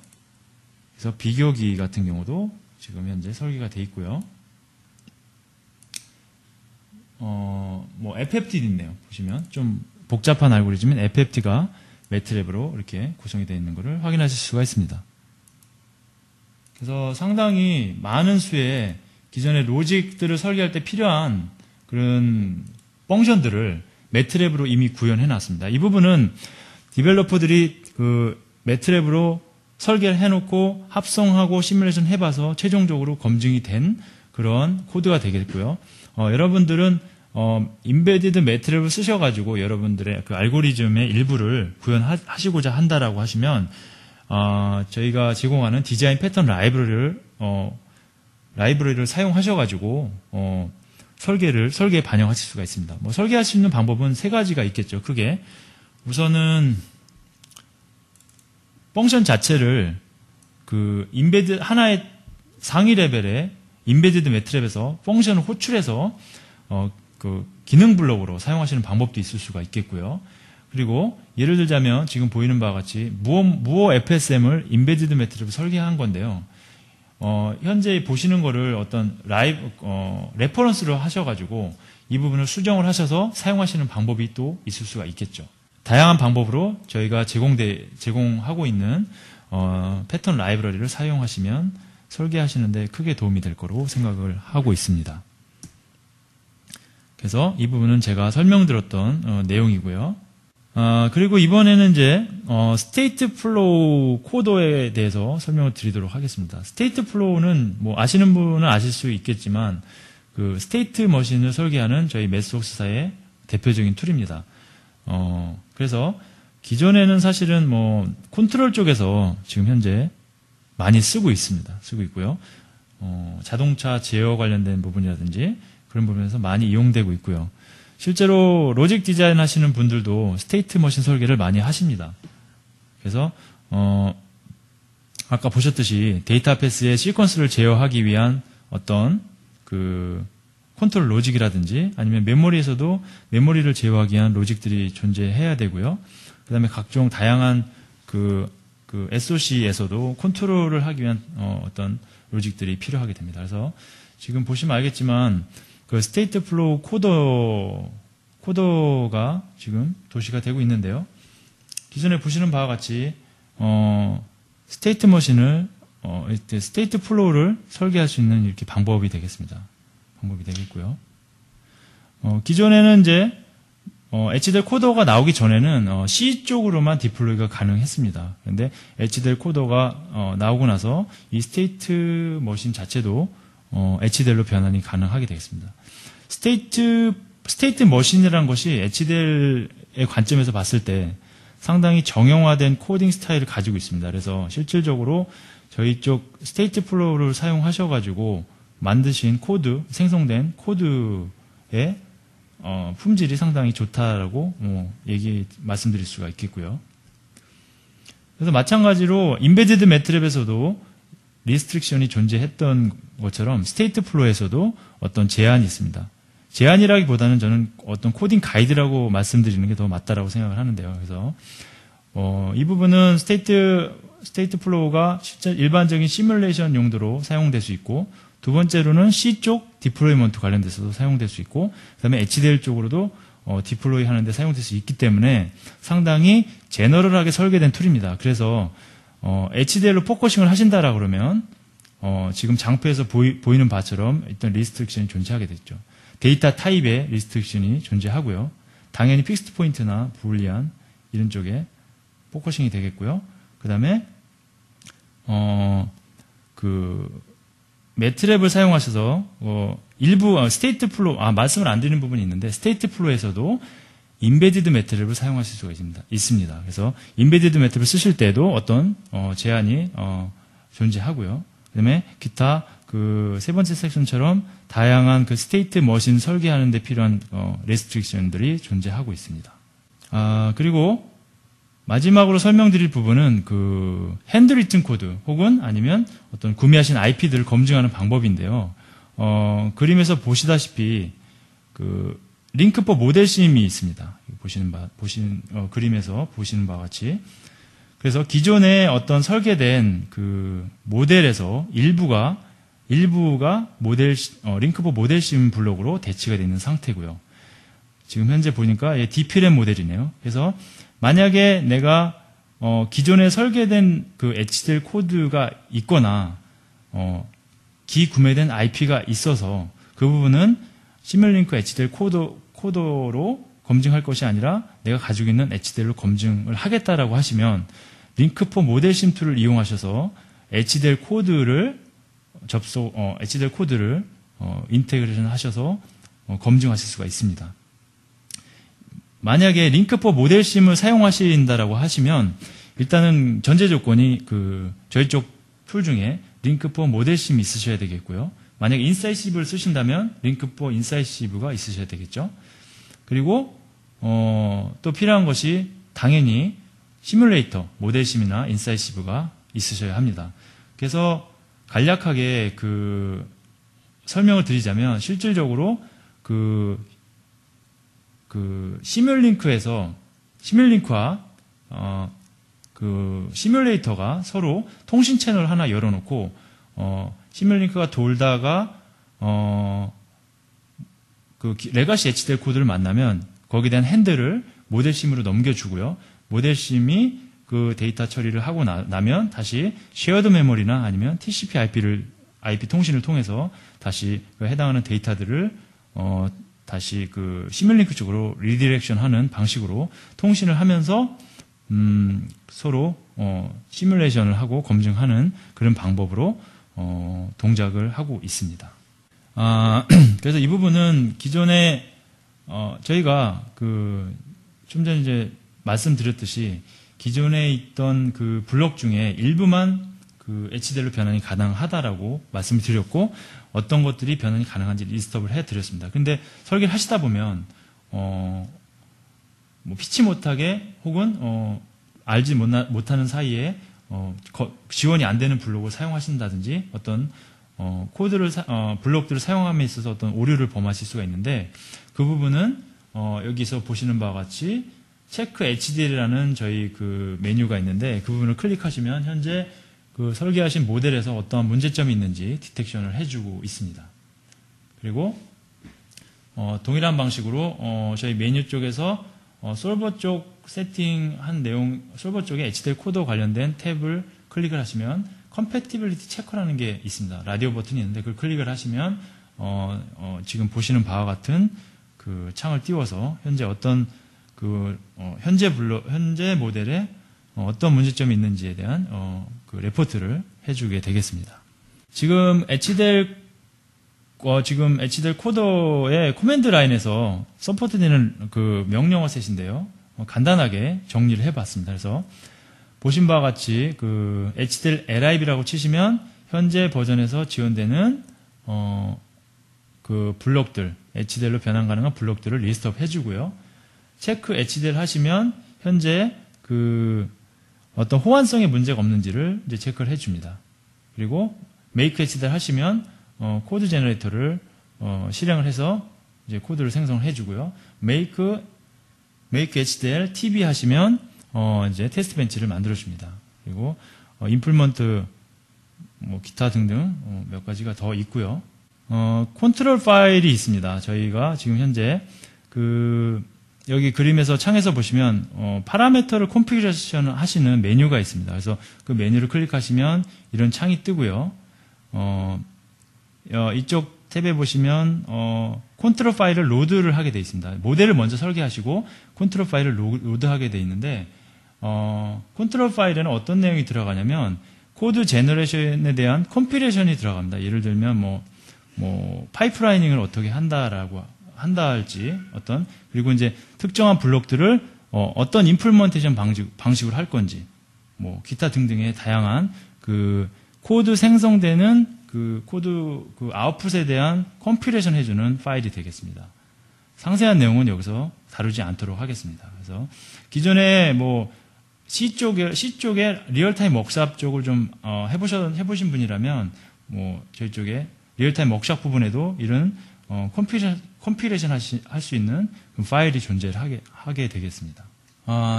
그래서 비교기 같은 경우도 지금 현재 설계가 돼 있고요. 뭐 FFT도 있네요. 보시면 좀 복잡한 알고리즘인 FFT가 매트랩으로 이렇게 구성이 되어 있는 것을 확인하실 수가 있습니다. 그래서 상당히 많은 수의 기존의 로직들을 설계할 때 필요한 그런 펑션들을 매트랩으로 이미 구현해 놨습니다. 이 부분은 디벨로퍼들이 그 매트랩으로 설계를 해놓고 합성하고 시뮬레이션 해봐서 최종적으로 검증이 된 그런 코드가 되겠고요. 여러분들은 인베디드 매트랩을 쓰셔가지고 여러분들의 그 알고리즘의 일부를 구현하시고자 한다라고 하시면 저희가 제공하는 디자인 패턴 라이브러리를 사용하셔가지고 설계에 반영하실 수가 있습니다. 뭐 설계할 수 있는 방법은 세 가지가 있겠죠. 크게 우선은 펑션 자체를 그 인베드 하나의 상위 레벨의 인베디드 매트랩에서 펑션을 호출해서 그 기능 블록으로 사용하시는 방법도 있을 수가 있겠고요. 그리고 예를 들자면 지금 보이는 바와 같이 무어 FSM을 인베디드 매트랩을 설계한 건데요. 현재 보시는 거를 어떤 레퍼런스로 하셔가지고 이 부분을 수정을 하셔서 사용하시는 방법이 또 있을 수가 있겠죠. 다양한 방법으로 저희가 제공하고 있는 패턴 라이브러리를 사용하시면 설계하시는데 크게 도움이 될 거로 생각을 하고 있습니다. 그래서 이 부분은 제가 설명드렸던 내용이고요. 그리고 이번에는 이제 스테이트 플로우 코드에 대해서 설명을 드리도록 하겠습니다. 스테이트 플로우는 뭐 아시는 분은 아실 수 있겠지만 그 스테이트 머신을 설계하는 저희 매스웍스사의 대표적인 툴입니다. 그래서 기존에는 사실은 뭐 컨트롤 쪽에서 지금 현재 많이 쓰고 있습니다. 쓰고 있고요. 자동차 제어 관련된 부분이라든지 그런 부분에서 많이 이용되고 있고요. 실제로 로직 디자인 하시는 분들도 스테이트 머신 설계를 많이 하십니다. 그래서 아까 보셨듯이 데이터 패스의 시퀀스를 제어하기 위한 어떤 그 컨트롤 로직이라든지 아니면 메모리에서도 메모리를 제어하기 위한 로직들이 존재해야 되고요. 그 다음에 각종 다양한 그 SOC에서도 컨트롤을 하기 위한 어떤 로직들이 필요하게 됩니다. 그래서 지금 보시면 알겠지만 그 스테이트 플로우 코더가 지금 도시가 되고 있는데요. 기존에 보시는 바와 같이 스테이트 머신을 스테이트 플로우를 설계할 수 있는 이렇게 방법이 되겠습니다. 방법이 되겠고요. 기존에는 이제 HDL 코더가 나오기 전에는 C 쪽으로만 디플로이가 가능했습니다. 그런데 HDL 코더가 나오고 나서 이 스테이트 머신 자체도 HDL로 변환이 가능하게 되겠습니다. 스테이트 머신이라는 것이 HDL의 관점에서 봤을 때 상당히 정형화된 코딩 스타일을 가지고 있습니다. 그래서 실질적으로 저희 쪽 스테이트 플로우를 사용하셔가지고 만드신 코드, 생성된 코드의 품질이 상당히 좋다라고 말씀드릴 수가 있겠고요. 그래서 마찬가지로 인베디드 매트랩에서도 리스트릭션이 존재했던 것처럼 스테이트 플로우에서도 어떤 제한이 있습니다. 제한이라기보다는 저는 어떤 코딩 가이드라고 말씀드리는 게 더 맞다라고 생각을 하는데요. 그래서 이 부분은 스테이트 플로우가 실제 일반적인 시뮬레이션 용도로 사용될 수 있고, 두 번째로는 C 쪽 디플로이먼트 관련돼서도 사용될 수 있고, 그 다음에 HDL 쪽으로도 디플로이 하는데 사용될 수 있기 때문에 상당히 제너럴하게 설계된 툴입니다. 그래서 HDL로 포커싱을 하신다라 그러면 지금 장표에서 보이는 바처럼 일단 리스트릭션이 존재하게 됐죠. 데이터 타입의 리스트릭션이 존재하고요. 당연히 픽스트 포인트나 불리한 이런 쪽에 포커싱이 되겠고요. 그 다음에 매트랩을 사용하셔서 일부 스테이트 플로우 말씀을 안 드리는 부분이 있는데, 스테이트 플로우에서도 인베디드 매트랩을 사용하실 수가 있습니다. 그래서 인베디드 매트랩을 쓰실 때도 어떤 제한이 존재하고요. 그다음에 기타 세 번째 섹션처럼 다양한 스테이트 머신 설계하는 데 필요한 레스트릭션들이 존재하고 있습니다. 그리고 마지막으로 설명드릴 부분은 핸드리튼 코드 혹은 아니면 어떤 구매하신 IP들을 검증하는 방법인데요. 그림에서 보시다시피 링크법 모델심이 있습니다. 그림에서 보시는 바와 같이. 그래서 기존에 어떤 설계된 모델에서 일부가 링크법 모델심 블록으로 대치가 되어 있는 상태고요. 지금 현재 보니까 DPRAM 모델이네요. 그래서 만약에 내가 기존에 설계된 HDL 코드가 있거나 기구매된 IP가 있어서 그 부분은 시뮬링크 HDL 코더로 검증할 것이 아니라 내가 가지고 있는 HDL로 검증을 하겠다라고 하시면 링크포 모델심 툴을 이용하셔서 HDL 코드를 인테그레이션 하셔서 검증하실 수가 있습니다. 만약에 링크포 모델심을 사용하신다라고 하시면 일단은 전제 조건이 저희 쪽 툴 중에 링크포 모델심이 있으셔야 되겠고요. 만약에 인사이시브를 쓰신다면 링크포 인사이시브가 있으셔야 되겠죠. 그리고 또 필요한 것이 당연히 시뮬레이터 모델심이나 인사이시브가 있으셔야 합니다. 그래서 간략하게 설명을 드리자면 실질적으로 시뮬링크와 시뮬레이터가 서로 통신 채널을 하나 열어놓고 시뮬링크가 돌다가 레가시 HDL 코드를 만나면 거기에 대한 핸들을 모델심으로 넘겨주고요. 모델심이 데이터 처리를 하고 나면 다시 쉐어드 메모리나 아니면 TCP IP 통신을 통해서 다시 해당하는 데이터들을 다시 시뮬링크 쪽으로 리디렉션 하는 방식으로 통신을 하면서 서로 시뮬레이션을 하고 검증하는 그런 방법으로 동작을 하고 있습니다. 그래서 이 부분은 기존에 저희가 좀 전에 이제 말씀드렸듯이 기존에 있던 블록 중에 일부만 HDL로 변환이 가능하다라고 말씀을 드렸고, 어떤 것들이 변환이 가능한지 리스트업을 해드렸습니다. 근데 설계를 하시다 보면 피치 못하게 혹은 알지 못하는 사이에 지원이 안 되는 블록을 사용하신다든지 어떤 블록들을 사용함에 있어서 어떤 오류를 범하실 수가 있는데, 그 부분은 여기서 보시는 바와 같이 체크 HDL이라는 저희 메뉴가 있는데, 그 부분을 클릭하시면 현재 설계하신 모델에서 어떠한 문제점이 있는지 디텍션을 해주고 있습니다. 그리고 동일한 방식으로 저희 메뉴 쪽에서 솔버 쪽 세팅한 내용, 솔버 쪽에 HDL 코더 관련된 탭을 클릭을 하시면 컴패티빌리티 체커라는 게 있습니다. 라디오 버튼이 있는데 그걸 클릭을 하시면 지금 보시는 바와 같은 그 창을 띄워서 현재 어떤 현재 모델에 어떤 문제점이 있는지에 대한 그 레포트를 해주게 되겠습니다. 지금 HDL 코더의 코맨드 라인에서 서포트되는 그 명령어 셋인데요. 간단하게 정리를 해봤습니다. 그래서 보신 바와 같이 그 HDL LIB라고 치시면 현재 버전에서 지원되는 그 블록들, HDL로 변환 가능한 블록들을 리스트업 해주고요. 체크 HDL 하시면 현재 그 어떤 호환성에 문제가 없는지를 이제 체크를 해줍니다. 그리고 make HDL 하시면 코드 제너레이터를 실행을 해서 이제 코드를 생성을 해주고요. make HDL TB 하시면 이제 테스트 벤치를 만들어줍니다. 그리고 implement 뭐 기타 등등 몇 가지가 더 있고요. 컨트롤 파일이 있습니다. 저희가 지금 현재 여기 그림에서 창에서 보시면 파라미터를 콘피그레이션 하시는 메뉴가 있습니다. 그래서 그 메뉴를 클릭하시면 이런 창이 뜨고요. 이쪽 탭에 보시면 컨트롤 파일을 로드를 하게 되어 있습니다. 모델을 먼저 설계하시고 컨트롤 파일을 로드하게 되어 있는데 컨트롤 파일에는 어떤 내용이 들어가냐면 코드 제너레이션에 대한 컴피레이션이 들어갑니다. 예를 들면 뭐 파이프라이닝을 어떻게 한다 할지 그리고 이제 특정한 블록들을 어떤 임플먼테이션 방식으로 할 건지 뭐 기타 등등의 다양한 그 코드 생성되는 그 코드 그 아웃풋에 대한 컴피레이션 해주는 파일이 되겠습니다. 상세한 내용은 여기서 다루지 않도록 하겠습니다. 그래서 기존에 뭐 C 쪽에 리얼타임 워크샵 쪽을 좀 해보신 분이라면 뭐 저희 쪽에 리얼타임 워크샵 부분에도 이런 컴피레이션 할 수 있는 파일이 존재를 하게 되겠습니다.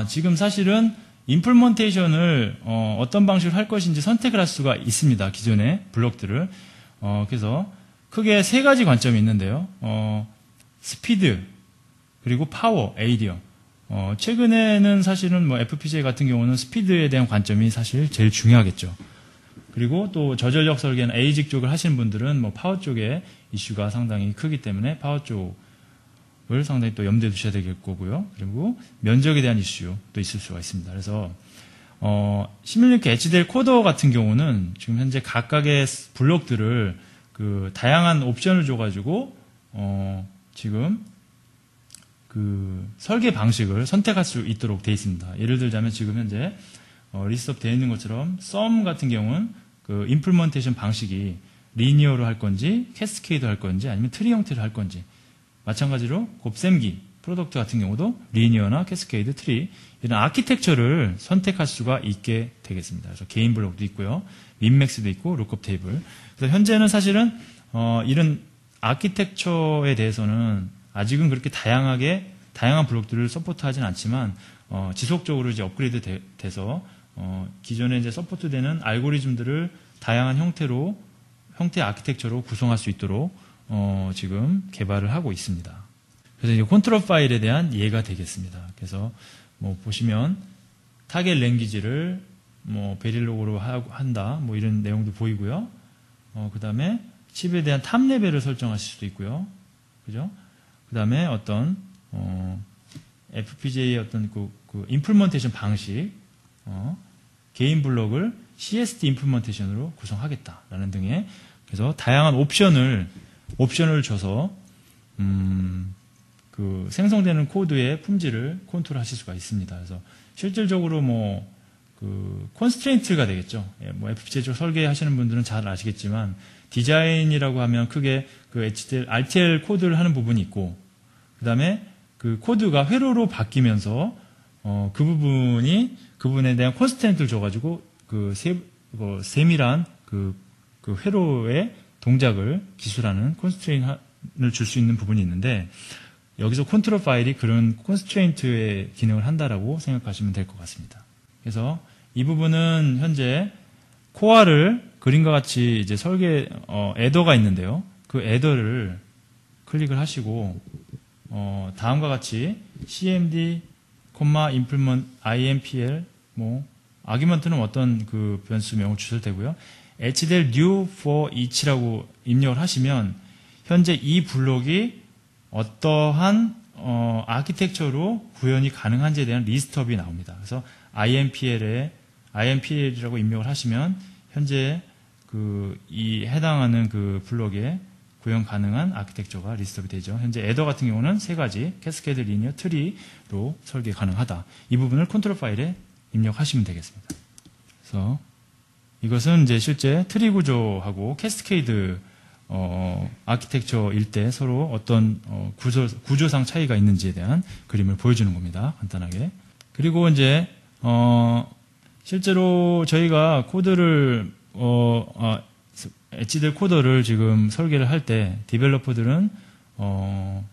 지금 사실은 임플먼테이션을 어떤 방식으로 할 것인지 선택을 할 수가 있습니다. 기존의 블록들을. 그래서 크게 세 가지 관점이 있는데요. 스피드, 그리고 파워, 에이리어. 최근에는 사실은 뭐 FPGA 같은 경우는 스피드에 대한 관점이 사실 제일 중요하겠죠. 그리고 또 저전력 설계나 에이직 쪽을 하시는 분들은 뭐 파워 쪽에 이슈가 상당히 크기 때문에 파워 쪽을 상당히 또 염두에 두셔야 될 거고요. 그리고 면적에 대한 이슈도 있을 수가 있습니다. 그래서 16K HDL 코더 같은 경우는 지금 현재 각각의 블록들을 그 다양한 옵션을 줘가지고 지금 그 설계 방식을 선택할 수 있도록 되어 있습니다. 예를 들자면 지금 현재 리스트업 되어 있는 것처럼 썸 같은 경우는 그 임플먼테이션 방식이 리니어로 할 건지 캐스케이드 할 건지 아니면 트리 형태로 할 건지 마찬가지로 곱셈기 프로덕트 같은 경우도 리니어나 캐스케이드, 트리 이런 아키텍처를 선택할 수가 있게 되겠습니다. 그래서 개인 블록도 있고요. 민맥스도 있고 룩업 테이블. 그래서 현재는 사실은 이런 아키텍처에 대해서는 아직은 그렇게 다양한 블록들을 서포트하진 않지만 지속적으로 이제 업그레이드 돼서 기존에 이제 서포트되는 알고리즘들을 다양한 형태의 아키텍처로 구성할 수 있도록 지금 개발을 하고 있습니다. 그래서 이 컨트롤 파일에 대한 예가 되겠습니다. 그래서 뭐 보시면 타겟 랭귀지를 뭐 베릴로그로 한다 뭐 이런 내용도 보이고요. 그 다음에 칩에 대한 탑 레벨을 설정하실 수도 있고요. 그죠? 그 다음에 어떤 FPGA의 어떤 그 임플먼테이션 방식, 개인 블록을 CSD 임플먼테이션으로 구성하겠다라는 등의 그래서 다양한 옵션을 줘서 그 생성되는 코드의 품질을 컨트롤하실 수가 있습니다. 그래서 실질적으로 뭐 그 콘스트레인트가 되겠죠. 예, 뭐 FPGA 쪽 설계하시는 분들은 잘 아시겠지만 디자인이라고 하면 크게 그 HDL, RTL 코드를 하는 부분이 있고 그 다음에 그 코드가 회로로 바뀌면서 그 부분에 대한 콘스트레인트를 줘가지고 그 세밀한 그 회로의 동작을 기술하는 콘스트레인트를 줄 수 있는 부분이 있는데 여기서 컨트롤 파일이 그런 콘스트레인트의 기능을 한다라고 생각하시면 될 것 같습니다. 그래서 이 부분은 현재 코어를 그림과 같이 이제 설계 애더가 있는데요. 그 애더를 클릭을 하시고 다음과 같이 cmd, implement impl 아규먼트는 어떤 그 변수명을 주셔도 되고요. hdel new for each라고 입력을 하시면 현재 이 블록이 어떠한 아키텍처로 구현이 가능한지에 대한 리스트업이 나옵니다. 그래서 impl이라고 입력을 하시면 현재 이 해당하는 그 블록에 구현 가능한 아키텍처가 리스트업이 되죠. 현재 애더 같은 경우는 세 가지 캐스케이드 리니어 트리로 설계 가능하다. 이 부분을 컨트롤 파일에 입력하시면 되겠습니다. 그래서 이것은 이제 실제 트리 구조하고 캐스케이드 아키텍처일 때 서로 어떤 구조상 차이가 있는지에 대한 그림을 보여주는 겁니다. 간단하게. 그리고 이제 실제로 저희가 코드를 엣지델 코더를 지금 설계를 할 때 디벨로퍼들은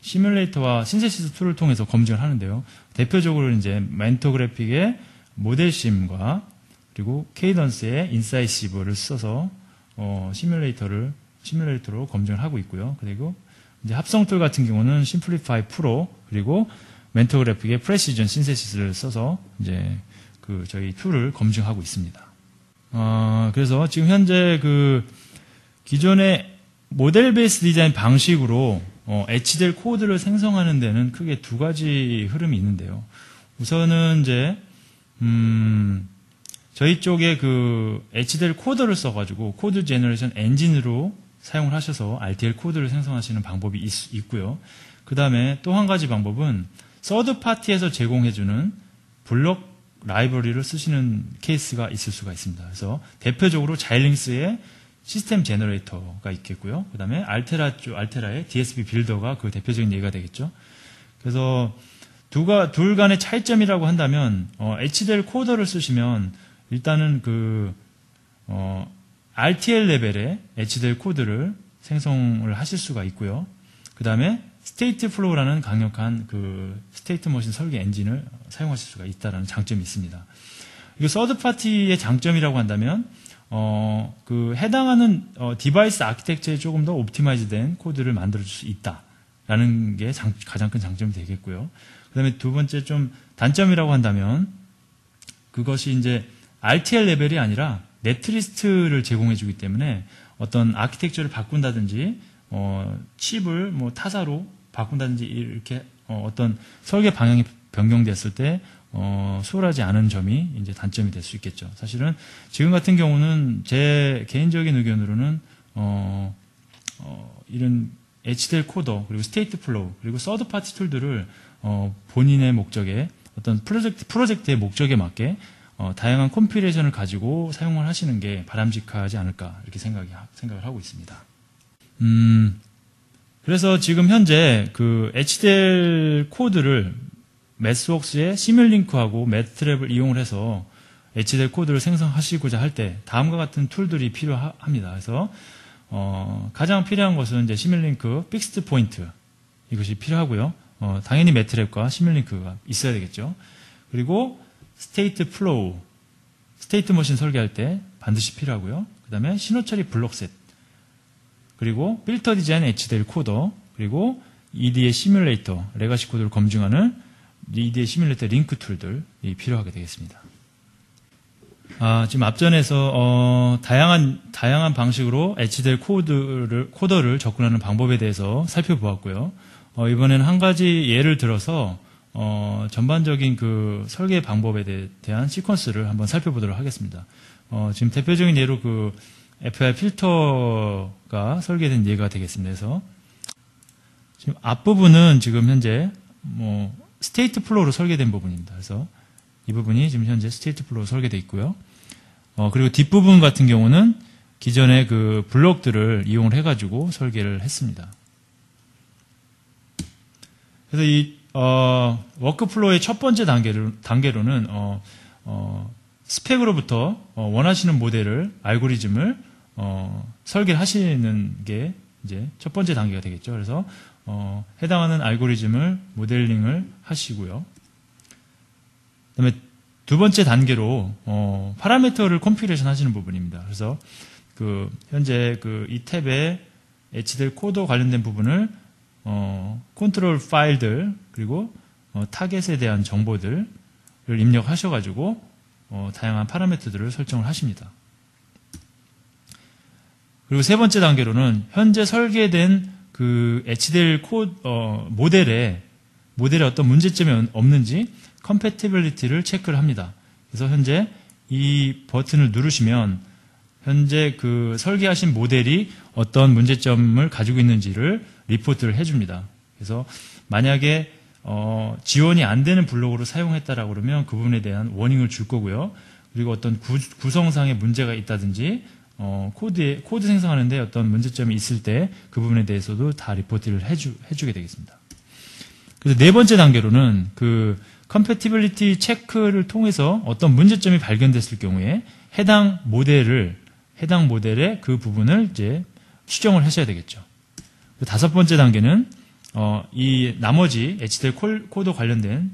시뮬레이터와 신세시스 툴을 통해서 검증을 하는데요. 대표적으로 이제 멘토 그래픽의 모델심과 그리고 케이던스의 인사이시브를 써서 시뮬레이터로 검증을 하고 있고요. 그리고 이제 합성 툴 같은 경우는 심플리파이 프로 그리고 멘토 그래픽의 프레시전 신세시스를 써서 이제 저희 툴을 검증하고 있습니다. 그래서 지금 현재 기존의 모델 베이스 디자인 방식으로 엣지델 코드를 생성하는 데는 크게 두 가지 흐름이 있는데요. 우선은 이제 저희 쪽에 엣지델 코더를 써가지고 코드 제너레이션 엔진으로 사용을 하셔서 RTL 코드를 생성하시는 방법이 있고요. 그 다음에 또 한 가지 방법은 서드 파티에서 제공해주는 블록 라이브러리를 쓰시는 케이스가 있을 수가 있습니다. 그래서 대표적으로 자일링스의 시스템 제너레이터가 있겠고요. 그 다음에 알테라의 DSP 빌더가 그 대표적인 예가 되겠죠. 그래서 둘 간의 차이점이라고 한다면 엣지델 코더를 쓰시면 일단은 RTL 레벨의 엣지델 코드를 생성을 하실 수가 있고요. 그 다음에 스테이트 플로우라는 강력한 스테이트 머신 설계 엔진을 사용하실 수가 있다는 장점이 있습니다. 이거 서드 파티의 장점이라고 한다면 해당하는 디바이스 아키텍처에 조금 더 옵티마이즈된 코드를 만들어줄 수 있다라는 게 가장 큰 장점이 되겠고요. 그 다음에 두 번째 좀 단점이라고 한다면 그것이 이제 RTL 레벨이 아니라 네트리스트를 제공해주기 때문에 어떤 아키텍처를 바꾼다든지 칩을 타사로 바꾼다든지 이렇게 어떤 설계 방향이 변경됐을 때 수월하지 않은 점이 이제 단점이 될 수 있겠죠. 사실은 지금 같은 경우는 제 개인적인 의견으로는 이런 엣지델 코더 그리고 스테이트 플로우 그리고 서드 파티 툴들을 본인의 목적에 어떤 프로젝트의 목적에 맞게 다양한 컴필레이션을 가지고 사용을 하시는 게 바람직하지 않을까 이렇게 생각을 하고 있습니다. 그래서 지금 현재 엣지델 코드를 매스웍스의 시뮬링크하고 매트랩을 이용을 해서 엣지델 코드를 생성하시고자 할 때 다음과 같은 툴들이 필요합니다. 그래서 가장 필요한 것은 이제 시뮬링크, 픽스드 포인트 이것이 필요하고요. 당연히 매트랩과 시뮬링크가 있어야 되겠죠. 그리고 스테이트 플로우, 스테이트 머신 설계할 때 반드시 필요하고요. 그 다음에 신호 처리 블록셋, 그리고 필터 디자인 엣지델 코더, 그리고 EDA 시뮬레이터, 레가시 코드를 검증하는 EDA 시뮬레이터 링크 툴들이 필요하게 되겠습니다. 지금 앞전에서 다양한 방식으로 엣지델 코더를 접근하는 방법에 대해서 살펴보았고요. 이번에는 한 가지 예를 들어서 전반적인 설계 방법에 대한 시퀀스를 한번 살펴보도록 하겠습니다. 지금 대표적인 예로 FI 필터가 설계된 예가 되겠습니다. 그래서 지금 앞부분은 지금 현재 스테이트 플로우로 설계된 부분입니다. 그래서 이 부분이 지금 현재 스테이트 플로우로 설계되어 있고요. 그리고 뒷부분 같은 경우는 기존의 블록들을 이용을 해가지고 설계를 했습니다. 그래서 이 워크플로우의 첫 번째 단계로는 스펙으로부터 원하시는 모델을 알고리즘을 설계를 하시는 게 이제 첫 번째 단계가 되겠죠. 그래서 해당하는 알고리즘을 모델링을 하시고요. 그다음에 두 번째 단계로 파라미터를 컴피레이션 하시는 부분입니다. 그래서 현재 이 탭에 엣지델 코더 관련된 부분을 컨트롤 파일들 그리고 타겟에 대한 정보들을 입력하셔가지고 다양한 파라미터들을 설정을 하십니다. 그리고 세 번째 단계로는 현재 설계된 그 HDL 모델에 어떤 문제점이 없는지 컴패티빌리티를 체크를 합니다. 그래서 현재 이 버튼을 누르시면 현재 그 설계하신 모델이 어떤 문제점을 가지고 있는지를 리포트를 해줍니다. 그래서 만약에 지원이 안 되는 블록으로 사용했다라고 그러면 그 부분에 대한 워닝을 줄 거고요. 그리고 어떤 구성상의 문제가 있다든지 코드 생성하는데 어떤 문제점이 있을 때 그 부분에 대해서도 다 리포트를 해주게 되겠습니다. 그래서 네 번째 단계로는 그 컴패티빌리티 체크를 통해서 어떤 문제점이 발견됐을 경우에 해당 모델의 그 부분을 이제 수정을 하셔야 되겠죠. 다섯 번째 단계는 이 나머지 HDL 코드 관련된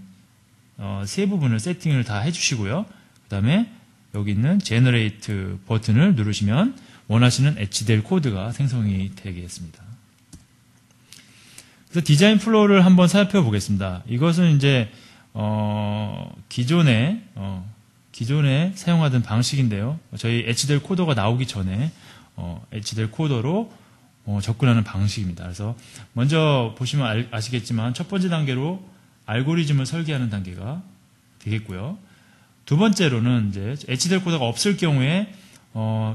세 부분을 세팅을 다 해주시고요. 그 다음에 여기 있는 Generate 버튼을 누르시면 원하시는 HDL 코드가 생성이 되겠습니다. 그래서 디자인 플로우를 한번 살펴보겠습니다. 이것은 이제 기존에 사용하던 방식인데요. 저희 HDL 코더가 나오기 전에 HDL 코더로 접근하는 방식입니다. 그래서 먼저 보시면 아시겠지만 첫 번째 단계로 알고리즘을 설계하는 단계가 되겠고요. 두 번째로는 이제 HDL 코더가 없을 경우에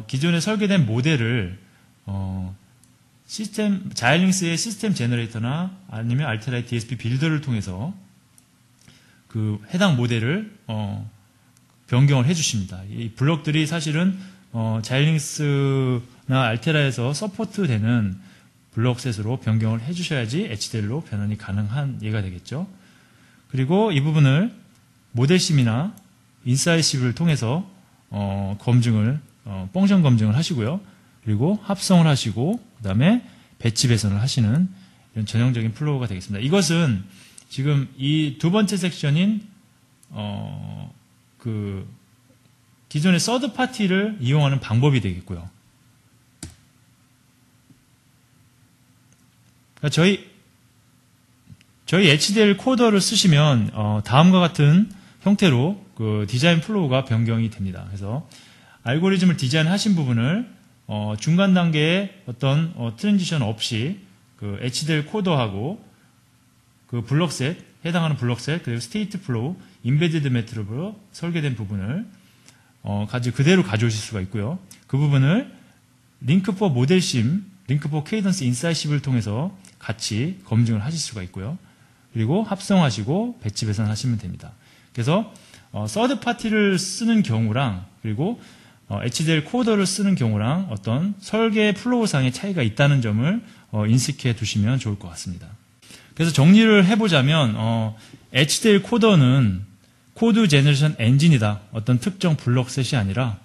기존에 설계된 모델을 자일링스의 시스템 제너레이터나 아니면 알테라의 DSP 빌더를 통해서 그 해당 모델을 변경을 해주십니다. 이 블록들이 사실은 자일링스나 알테라에서 서포트되는 블록셋으로 변경을 해주셔야지 HDL로 변환이 가능한 예가 되겠죠. 그리고 이 부분을 모델심이나 인사이시브를 통해서 펑션 검증을 하시고요. 그리고 합성을 하시고 그 다음에 배치 배선을 하시는 이런 전형적인 플로우가 되겠습니다. 이것은 지금 이 두 번째 섹션인 그 기존의 서드 파티를 이용하는 방법이 되겠고요. 그러니까 저희 HDL 코더를 쓰시면 다음과 같은 형태로 그 디자인 플로우가 변경이 됩니다. 그래서 알고리즘을 디자인하신 부분을 중간 단계에 어떤 트랜지션 없이 그 HDL 코더하고 그 블록셋, 해당하는 블록셋, 그리고 스테이트 플로우, 인베디드 메트로로 설계된 부분을 그대로 가져오실 수가 있고요. 그 부분을 링크 포 모델심, 링크 포 케이던스 인사이시브를 통해서 같이 검증을 하실 수가 있고요. 그리고 합성하시고 배치 배선하시면 됩니다. 그래서 서드 파티를 쓰는 경우랑 그리고 HDL 코더를 쓰는 경우랑 어떤 설계 플로우상의 차이가 있다는 점을 인식해 두시면 좋을 것 같습니다. 그래서 정리를 해보자면 HDL 코더는 코드 제너레이션 엔진이다. 어떤 특정 블록셋이 아니라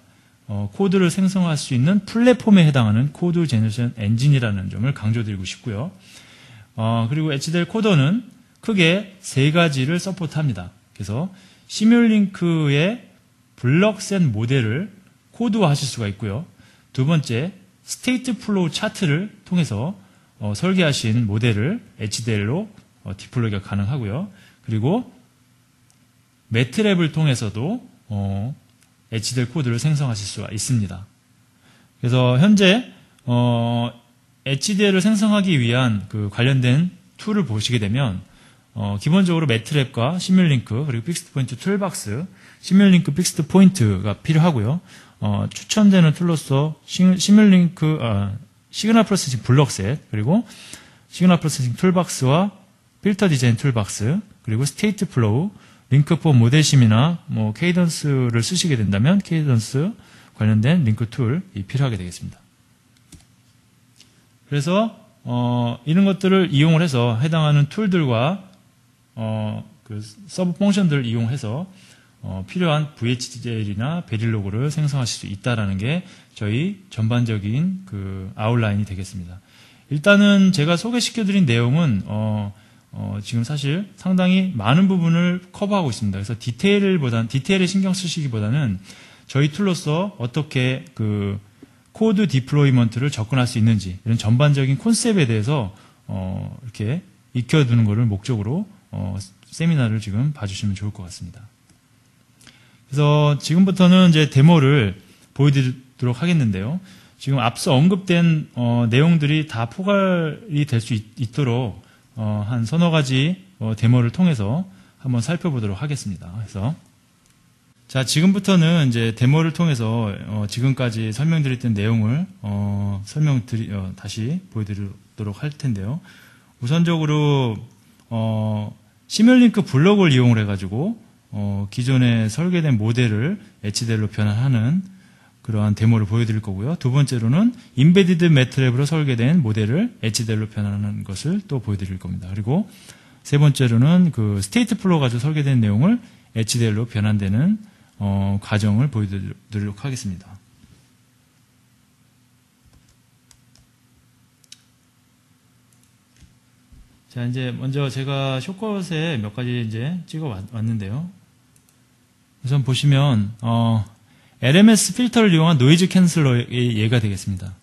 코드를 생성할 수 있는 플랫폼에 해당하는 코드 제너레이션 엔진이라는 점을 강조드리고 싶고요. 그리고 HDL 코더는 크게 세 가지를 서포트합니다. 그래서 시뮬링크의 블록셋 모델을 코드화하실 수가 있고요. 두 번째, 스테이트 플로우 차트를 통해서 설계하신 모델을 HDL로 디플로이가 가능하고요. 그리고 매트랩을 통해서도 HDL 코드를 생성하실 수가 있습니다. 그래서 현재 HDL을 생성하기 위한 그 관련된 툴을 보시게 되면 기본적으로 매트랩과 시뮬링크 그리고 픽스드 포인트 툴박스, 시뮬링크 픽스드 포인트가 필요하고요. 추천되는 툴로서 시뮬링크 시그널 프로세싱 블록셋 그리고 시그널 프로세싱 툴박스와 필터 디자인 툴박스 그리고 스테이트 플로우, 링크 포 모델심이나 케이던스를 쓰시게 된다면 케이던스 관련된 링크 툴이 필요하게 되겠습니다. 그래서 이런 것들을 이용을 해서 해당하는 툴들과 그 서브 펑션들을 이용해서 필요한 VHDL이나 베릴로그를 생성하실 수 있다라는 게 저희 전반적인 그 아웃라인이 되겠습니다. 일단은 제가 소개시켜드린 내용은 지금 사실 상당히 많은 부분을 커버하고 있습니다. 그래서 디테일에 신경 쓰시기보다는 저희 툴로서 어떻게 그 코드 디플로이먼트를 접근할 수 있는지 이런 전반적인 콘셉트에 대해서 이렇게 익혀두는 것을 목적으로 세미나를 지금 봐주시면 좋을 것 같습니다. 그래서 지금부터는 이제 데모를 보여드리도록 하겠는데요. 지금 앞서 언급된 내용들이 다 포괄이 될 수 있도록 한 서너 가지 데모를 통해서 한번 살펴보도록 하겠습니다. 그래서 자, 지금부터는 이제 데모를 통해서 지금까지 설명드렸던 내용을 다시 보여드리도록 할 텐데요. 우선적으로 시뮬링크 블록을 이용을 해가지고 기존에 설계된 모델을 HDL로 변환하는 그러한 데모를 보여드릴 거고요. 두 번째로는 인베디드 매트랩으로 설계된 모델을 HDL로 변환하는 것을 또 보여드릴 겁니다. 그리고 세 번째로는 그 스테이트 플로우 가지고 설계된 내용을 HDL로 변환되는 과정을 보여드리도록 하겠습니다. 자, 이제 먼저 제가 숏컷에 몇 가지 이제 찍어 왔는데요. 우선 보시면 LMS 필터를 이용한 노이즈 캔슬러의 예가 되겠습니다.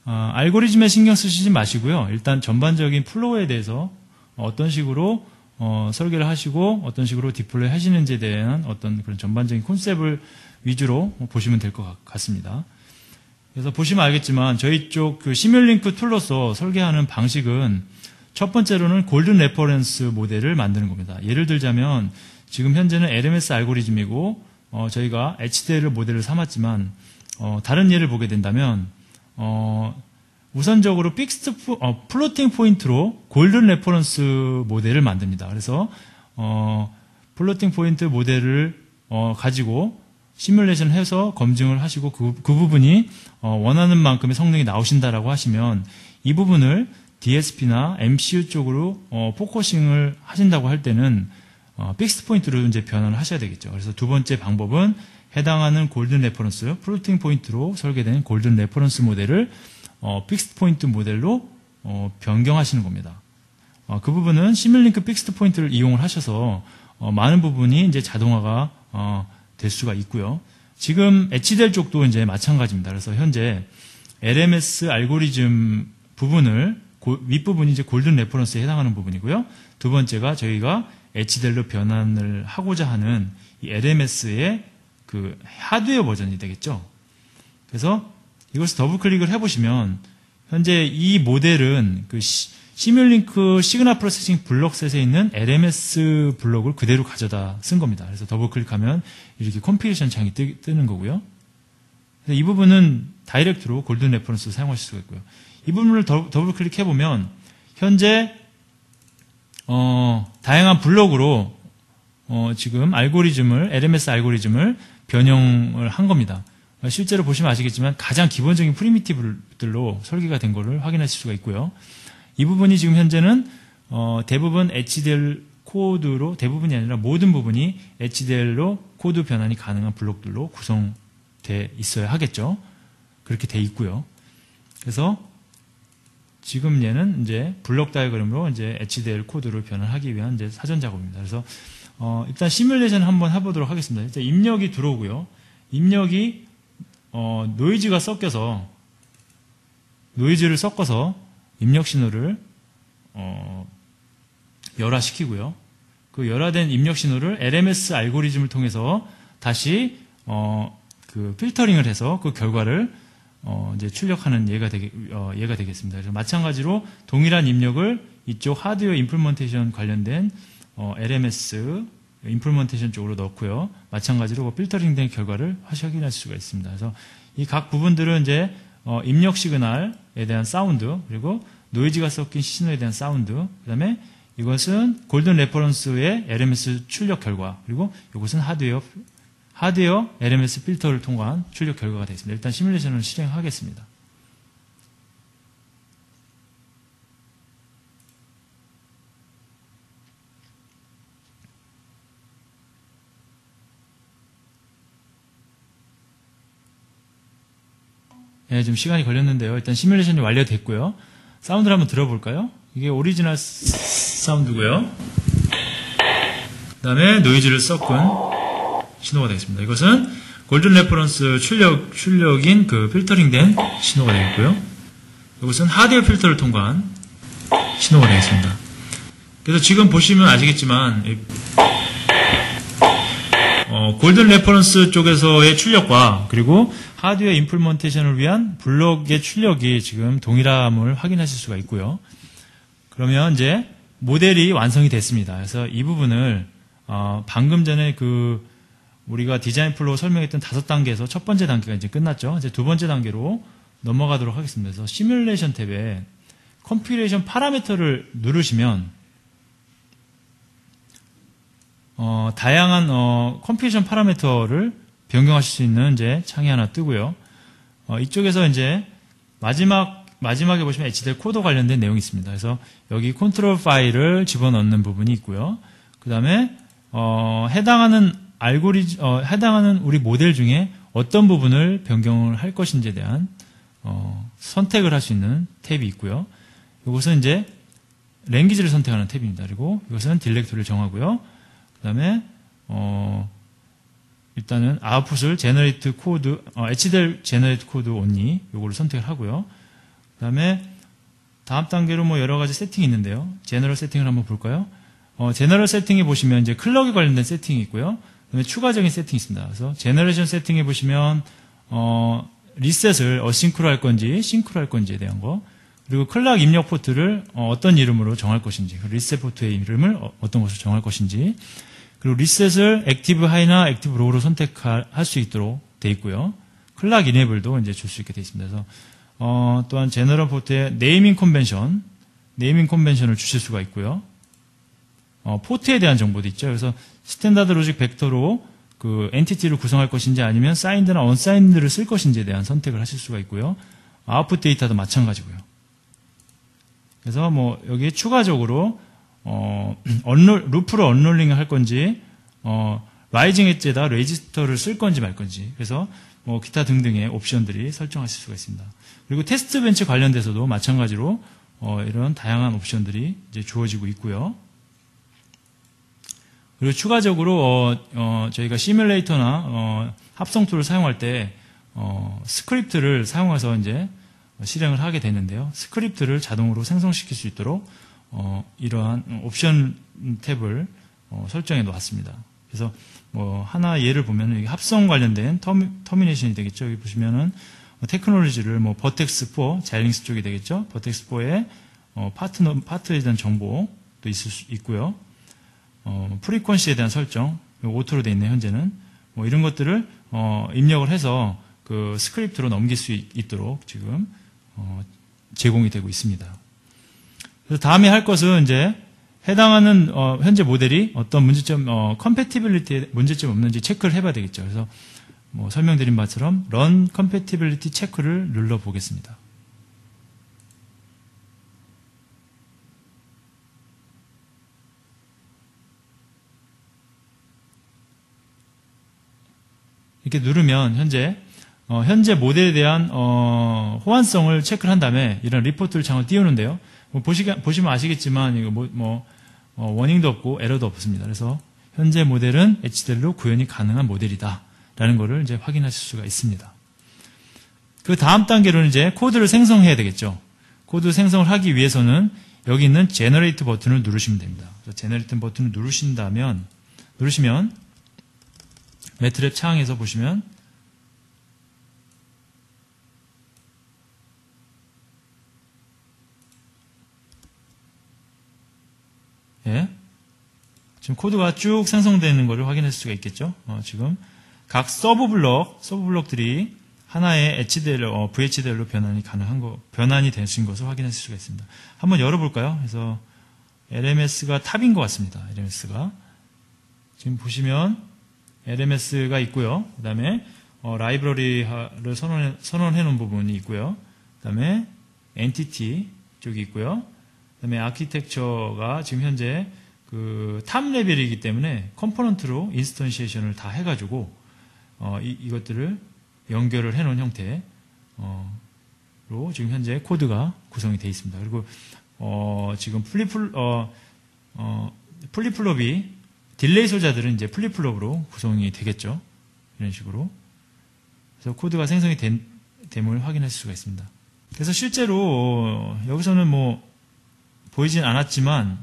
알고리즘에 신경 쓰시지 마시고요. 일단 전반적인 플로우에 대해서 어떤 식으로 설계를 하시고 어떤 식으로 디플로이 하시는지에 대한 어떤 그런 전반적인 콘셉트를 위주로 보시면 될 것 같습니다. 그래서 보시면 알겠지만 저희 쪽 그 시뮬링크 툴로서 설계하는 방식은 첫 번째로는 골든 레퍼런스 모델을 만드는 겁니다. 예를 들자면 지금 현재는 LMS 알고리즘이고 저희가 HDL 모델을 삼았지만 다른 예를 보게 된다면 우선적으로 픽스트 플로팅 포인트로 골든 레퍼런스 모델을 만듭니다. 그래서 플로팅 포인트 모델을 가지고 시뮬레이션 해서 검증을 하시고 그 부분이 원하는 만큼의 성능이 나오신다라고 하시면 이 부분을 DSP나 MCU 쪽으로 포커싱을 하신다고 할 때는 픽스트 포인트로 이제 변환을 하셔야 되겠죠. 그래서 두 번째 방법은 해당하는 골든 레퍼런스, 플로팅 포인트로 설계된 골든 레퍼런스 모델을 픽스트 포인트 모델로 변경하시는 겁니다. 그 부분은 시뮬링크 픽스트 포인트를 이용을 하셔서 많은 부분이 이제 자동화가 될 수가 있고요. 지금 HDL 쪽도 이제 마찬가지입니다. 그래서 현재 LMS 알고리즘 부분을 윗부분이 이제 골든 레퍼런스에 해당하는 부분이고요. 두 번째가 저희가 HDL로 변환을 하고자 하는 이 LMS의 그 하드웨어 버전이 되겠죠. 그래서 이것을 더블 클릭을 해보시면 현재 이 모델은 그 시뮬링크 시그널 프로세싱 블록셋에 있는 LMS 블록을 그대로 가져다 쓴 겁니다. 그래서 더블 클릭하면 이렇게 컴피레이션 창이 뜨는 거고요. 그래서 이 부분은 다이렉트로 골든 레퍼런스로 사용하실 수가 있고요. 이 부분을 더블 클릭해보면 현재 다양한 블록으로 지금 LMS 알고리즘을 변형을 한 겁니다. 실제로 보시면 아시겠지만 가장 기본적인 프리미티브들로 설계가 된 것을 확인하실 수가 있고요. 이 부분이 지금 현재는 대부분 HDL 코드로, 대부분이 아니라 모든 부분이 HDL로 코드 변환이 가능한 블록들로 구성되어 있어야 하겠죠. 그렇게 돼 있고요. 그래서 지금 얘는 이제 블록 다이어그램으로 이제 HDL 코드를 변환하기 위한 이제 사전 작업입니다. 그래서 일단 시뮬레이션 한번 해보도록 하겠습니다. 일단 입력이 들어오고요. 입력이 노이즈가 섞여서 노이즈를 섞어서 입력 신호를 열화시키고요. 그 열화된 입력 신호를 LMS 알고리즘을 통해서 다시 그 필터링을 해서 그 결과를 이제 출력하는 예가 되겠습니다. 그래서 마찬가지로 동일한 입력을 이쪽 하드웨어 임플먼테이션 관련된 LMS 임플먼테이션 쪽으로 넣고요. 마찬가지로 필터링된 결과를 확인할 수가 있습니다. 그래서 이 각 부분들은 이제 입력 시그널에 대한 사운드, 그리고 노이즈가 섞인 신호에 대한 사운드, 그 다음에 이것은 골든 레퍼런스의 LMS 출력 결과, 그리고 이것은 하드웨어 LMS 필터를 통한 출력 결과가 되겠습니다. 일단 시뮬레이션을 실행하겠습니다. 네, 좀 시간이 걸렸는데요. 일단 시뮬레이션이 완료됐고요. 사운드를 한번 들어볼까요? 이게 오리지널 사운드고요. 그 다음에 노이즈를 섞은 신호가 되겠습니다. 이것은 골든 레퍼런스 출력인 그 필터링된 신호가 되겠고요. 이것은 하드웨어 필터를 통과한 신호가 되겠습니다. 그래서 지금 보시면 아시겠지만 골든 레퍼런스 쪽에서의 출력과 그리고 하드웨어 임플리먼테이션을 위한 블록의 출력이 지금 동일함을 확인하실 수가 있고요. 그러면 이제 모델이 완성이 됐습니다. 그래서 이 부분을 방금 전에 우리가 디자인 플로우 설명했던 5단계에서 첫 번째 단계가 이제 끝났죠. 이제 두 번째 단계로 넘어가도록 하겠습니다. 그래서 시뮬레이션 탭에 컴퓨레이션 파라미터를 누르시면 다양한 컴퓨레이션 파라미터를 변경하실 수 있는 이제 창이 하나 뜨고요. 이쪽에서 이제 마지막에 보시면 HDL 코드 관련된 내용이 있습니다. 그래서 여기 컨트롤 파일을 집어넣는 부분이 있고요. 그 다음에 해당하는 해당하는 우리 모델 중에 어떤 부분을 변경을 할 것인지에 대한 선택을 할 수 있는 탭이 있고요. 이것은 이제 랭귀지를 선택하는 탭입니다. 그리고 이것은 딜렉토리를 정하고요. 그 다음에 일단은 아웃풋을 제너레이트 코드, HDL 제너레이트 코드 only 요거를 선택을 하고요. 그 다음에 다음 단계로 뭐 여러 가지 세팅이 있는데요. 제너럴 세팅을 한번 볼까요? 제너럴 세팅에 보시면 이제 클럭에 관련된 세팅이 있고요. 그다음에 추가적인 세팅이 있습니다. 그래서 제너레이션 세팅에 보시면 리셋을 어싱크로 할 건지 싱크로 할 건지에 대한 거, 그리고 클락 입력 포트를 어떤 이름으로 정할 것인지, 리셋 포트의 이름을 어떤 것으로 정할 것인지, 그리고 리셋을 액티브 하이나 액티브 로우로 선택할 수 있도록 되어 있고요. 클락 이네이블도 이제 줄 수 있게 되어 있습니다. 그래서 또한 제너럴 포트에 네이밍 컨벤션을 주실 수가 있고요. 포트에 대한 정보도 있죠. 그래서 스탠다드 로직 벡터로 그 엔티티를 구성할 것인지 아니면 사인드나 언사인드를 쓸 것인지에 대한 선택을 하실 수가 있고요. 아웃풋 데이터도 마찬가지고요. 그래서 뭐 여기 추가적으로 루프를 언롤링 할 건지 라이징 엣지에다 레지스터를 쓸 건지 말 건지, 그래서 뭐 기타 등등의 옵션들이 설정하실 수가 있습니다. 그리고 테스트 벤치 관련돼서도 마찬가지로 이런 다양한 옵션들이 이제 주어지고 있고요. 그리고 추가적으로 저희가 시뮬레이터나 합성 툴을 사용할 때 스크립트를 사용해서 이제 실행을 하게 되는데요. 스크립트를 자동으로 생성시킬 수 있도록 이러한 옵션 탭을 설정해 놓았습니다. 그래서 뭐 하나 예를 보면은 여기 합성 관련된 터미네이션이 되겠죠. 여기 보시면은 테크놀로지를 뭐 버텍스 4, 자일링스 쪽이 되겠죠. 버텍스 4에 파트에 대한 정보도 있을 수 있고요. 프리퀀시에 대한 설정, 오토로 되어 있네요. 현재는 뭐 이런 것들을 입력을 해서 그 스크립트로 넘길 수 있도록 지금 제공이 되고 있습니다. 그래서 다음에 할 것은 이제 해당하는 현재 모델이 어떤 문제점, 컴패티빌리티에 문제점 없는지 체크를 해봐야 되겠죠. 그래서 뭐 설명드린 바처럼 Run Compatibility 체크를 눌러 보겠습니다. 이렇게 누르면 현재 모델에 대한 호환성을 체크를 한 다음에 이런 리포트를 창을 띄우는데요. 뭐 보시면 아시겠지만 이거 워닝도 없고 에러도 없습니다. 그래서 현재 모델은 HDL로 구현이 가능한 모델이다라는 것을 이제 확인하실 수가 있습니다. 그 다음 단계로는 이제 코드를 생성해야 되겠죠. 코드 생성을 하기 위해서는 여기 있는 제너레이트 버튼을 누르시면 됩니다. 제너레이트 버튼을 누르시면 매트랩 창에서 보시면 예, 지금 코드가 쭉 생성되는 것을 확인할 수가 있겠죠. 지금 각 서브 블록들이 하나의 HDL, VHDL로 변환이 되신 것을 확인하실 수가 있습니다. 한번 열어볼까요? 그래서 LMS가 탑인 것 같습니다. LMS가 지금 보시면 LMS가 있고요. 그 다음에 라이브러리를 선언해 놓은 부분이 있고요. 그 다음에 엔티티 쪽이 있고요. 그 다음에 아키텍처가 지금 현재 그 탑 레벨이기 때문에 컴포넌트로 인스턴시에이션을 다 해가지고 이것들을 연결을 해놓은 형태로 지금 현재 코드가 구성이 되어 있습니다. 그리고 지금 플립플롭이 딜레이 소자들은 이제 플립플롭으로 구성이 되겠죠. 이런 식으로. 그래서 코드가 생성이 됨을 확인할 수가 있습니다. 그래서 실제로 여기서는 뭐 보이진 않았지만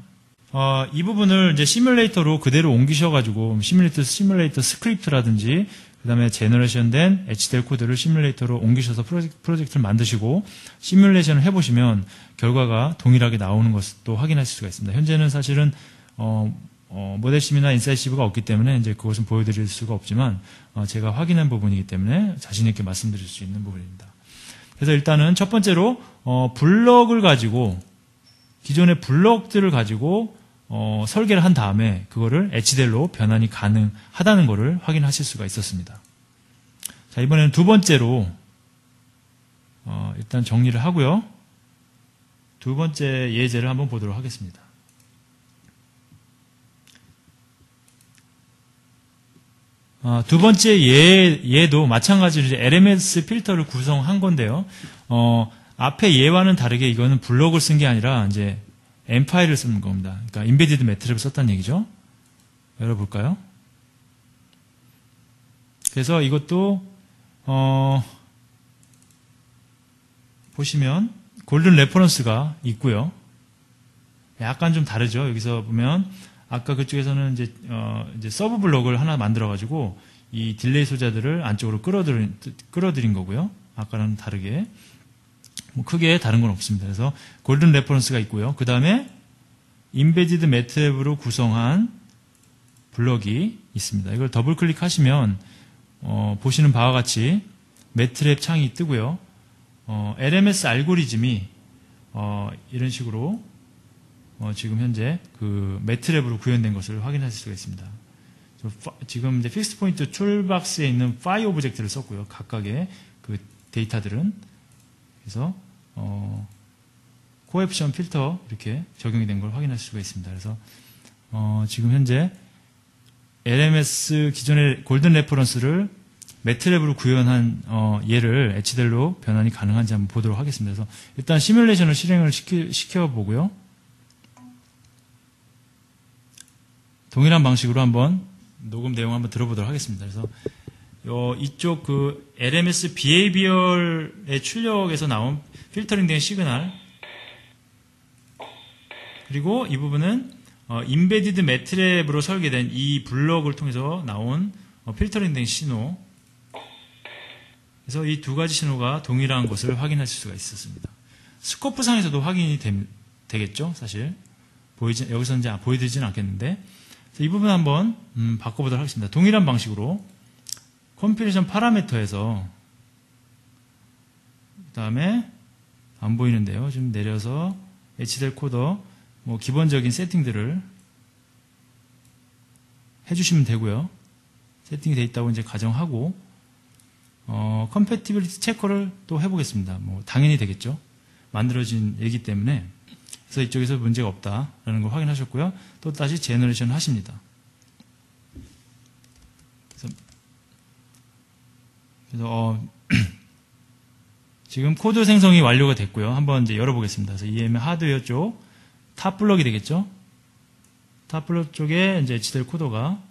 이 부분을 이제 시뮬레이터로 그대로 옮기셔가지고 시뮬레이터 스크립트라든지 그 다음에 제너레이션된 HDL 코드를 시뮬레이터로 옮기셔서 프로젝트를 만드시고 시뮬레이션을 해보시면 결과가 동일하게 나오는 것도 확인하실 수가 있습니다. 현재는 사실은 모델심이나 인사이시브가 없기 때문에 이제 그것은 보여드릴 수가 없지만 제가 확인한 부분이기 때문에 자신 있게 말씀드릴 수 있는 부분입니다. 그래서 일단은 첫 번째로 블럭을 가지고 기존의 블럭들을 가지고 설계를 한 다음에 그거를 HDL로 변환이 가능하다는 것을 확인하실 수가 있었습니다. 자, 이번에는 두 번째로 일단 정리를 하고요. 두 번째 예제를 한번 보도록 하겠습니다. 두 번째 예도 마찬가지로 이제 LMS 필터를 구성한 건데요. 앞에 예와는 다르게 이거는 블럭을 쓴 게 아니라 이제 M 파일을 쓰는 겁니다. 그러니까 인베디드 매트랩을 썼다는 얘기죠. 열어볼까요? 그래서 이것도 보시면 골든 레퍼런스가 있고요. 약간 좀 다르죠. 여기서 보면 아까 그쪽에서는 이제 서브 블럭을 하나 만들어가지고 이 딜레이 소자들을 안쪽으로 끌어들인 거고요. 아까랑 다르게 뭐 크게 다른 건 없습니다. 그래서 골든 레퍼런스가 있고요. 그 다음에 인베디드 매트랩으로 구성한 블럭이 있습니다. 이걸 더블 클릭하시면 보시는 바와 같이 매트랩 창이 뜨고요. LMS 알고리즘이 이런 식으로 지금 현재 그 매트랩으로 구현된 것을 확인하실 수가 있습니다. 지금 이제 픽스 포인트 툴박스에 있는 파이 오브젝트를 썼고요. 각각의 그 데이터들은 그래서 코에피션 필터 이렇게 적용이 된 걸 확인할 수가 있습니다. 그래서 지금 현재 LMS 기존의 골든 레퍼런스를 매트랩으로 구현한 얘를 HDL로 변환이 가능한지 한번 보도록 하겠습니다. 그래서 일단 시뮬레이션을 실행을 시켜보고요. 동일한 방식으로 한번 녹음 내용 한번 들어보도록 하겠습니다. 그래서 이쪽 그 LMS 비헤이비얼의 출력에서 나온 필터링된 시그널 그리고 이 부분은 인베디드 매트랩으로 설계된 이 블럭을 통해서 나온 필터링된 신호 그래서 이 두 가지 신호가 동일한 것을 확인하실 수가 있었습니다. 스코프상에서도 확인이 되겠죠, 사실. 여기서 이제 보여드리지는 않겠는데 이 부분 한번 바꿔보도록 하겠습니다. 동일한 방식으로 컴필레이션 파라미터에서 그 다음에 안 보이는데요. 좀 내려서 HDL 코더 뭐 기본적인 세팅들을 해주시면 되고요. 세팅이 되어 있다고 이제 가정하고 컴패티빌리티 체커를 또 해보겠습니다. 뭐 당연히 되겠죠. 만들어진 얘기 때문에 그래서 이쪽에서 문제가 없다라는 걸 확인하셨고요. 또 다시 제너레이션 하십니다. 그래서 지금 코드 생성이 완료가 됐고요. 한번 이제 열어보겠습니다. 그래서 EM 하드웨어 쪽 탑 블럭이 되겠죠. 탑 블럭 쪽에 이제 HDL 코더가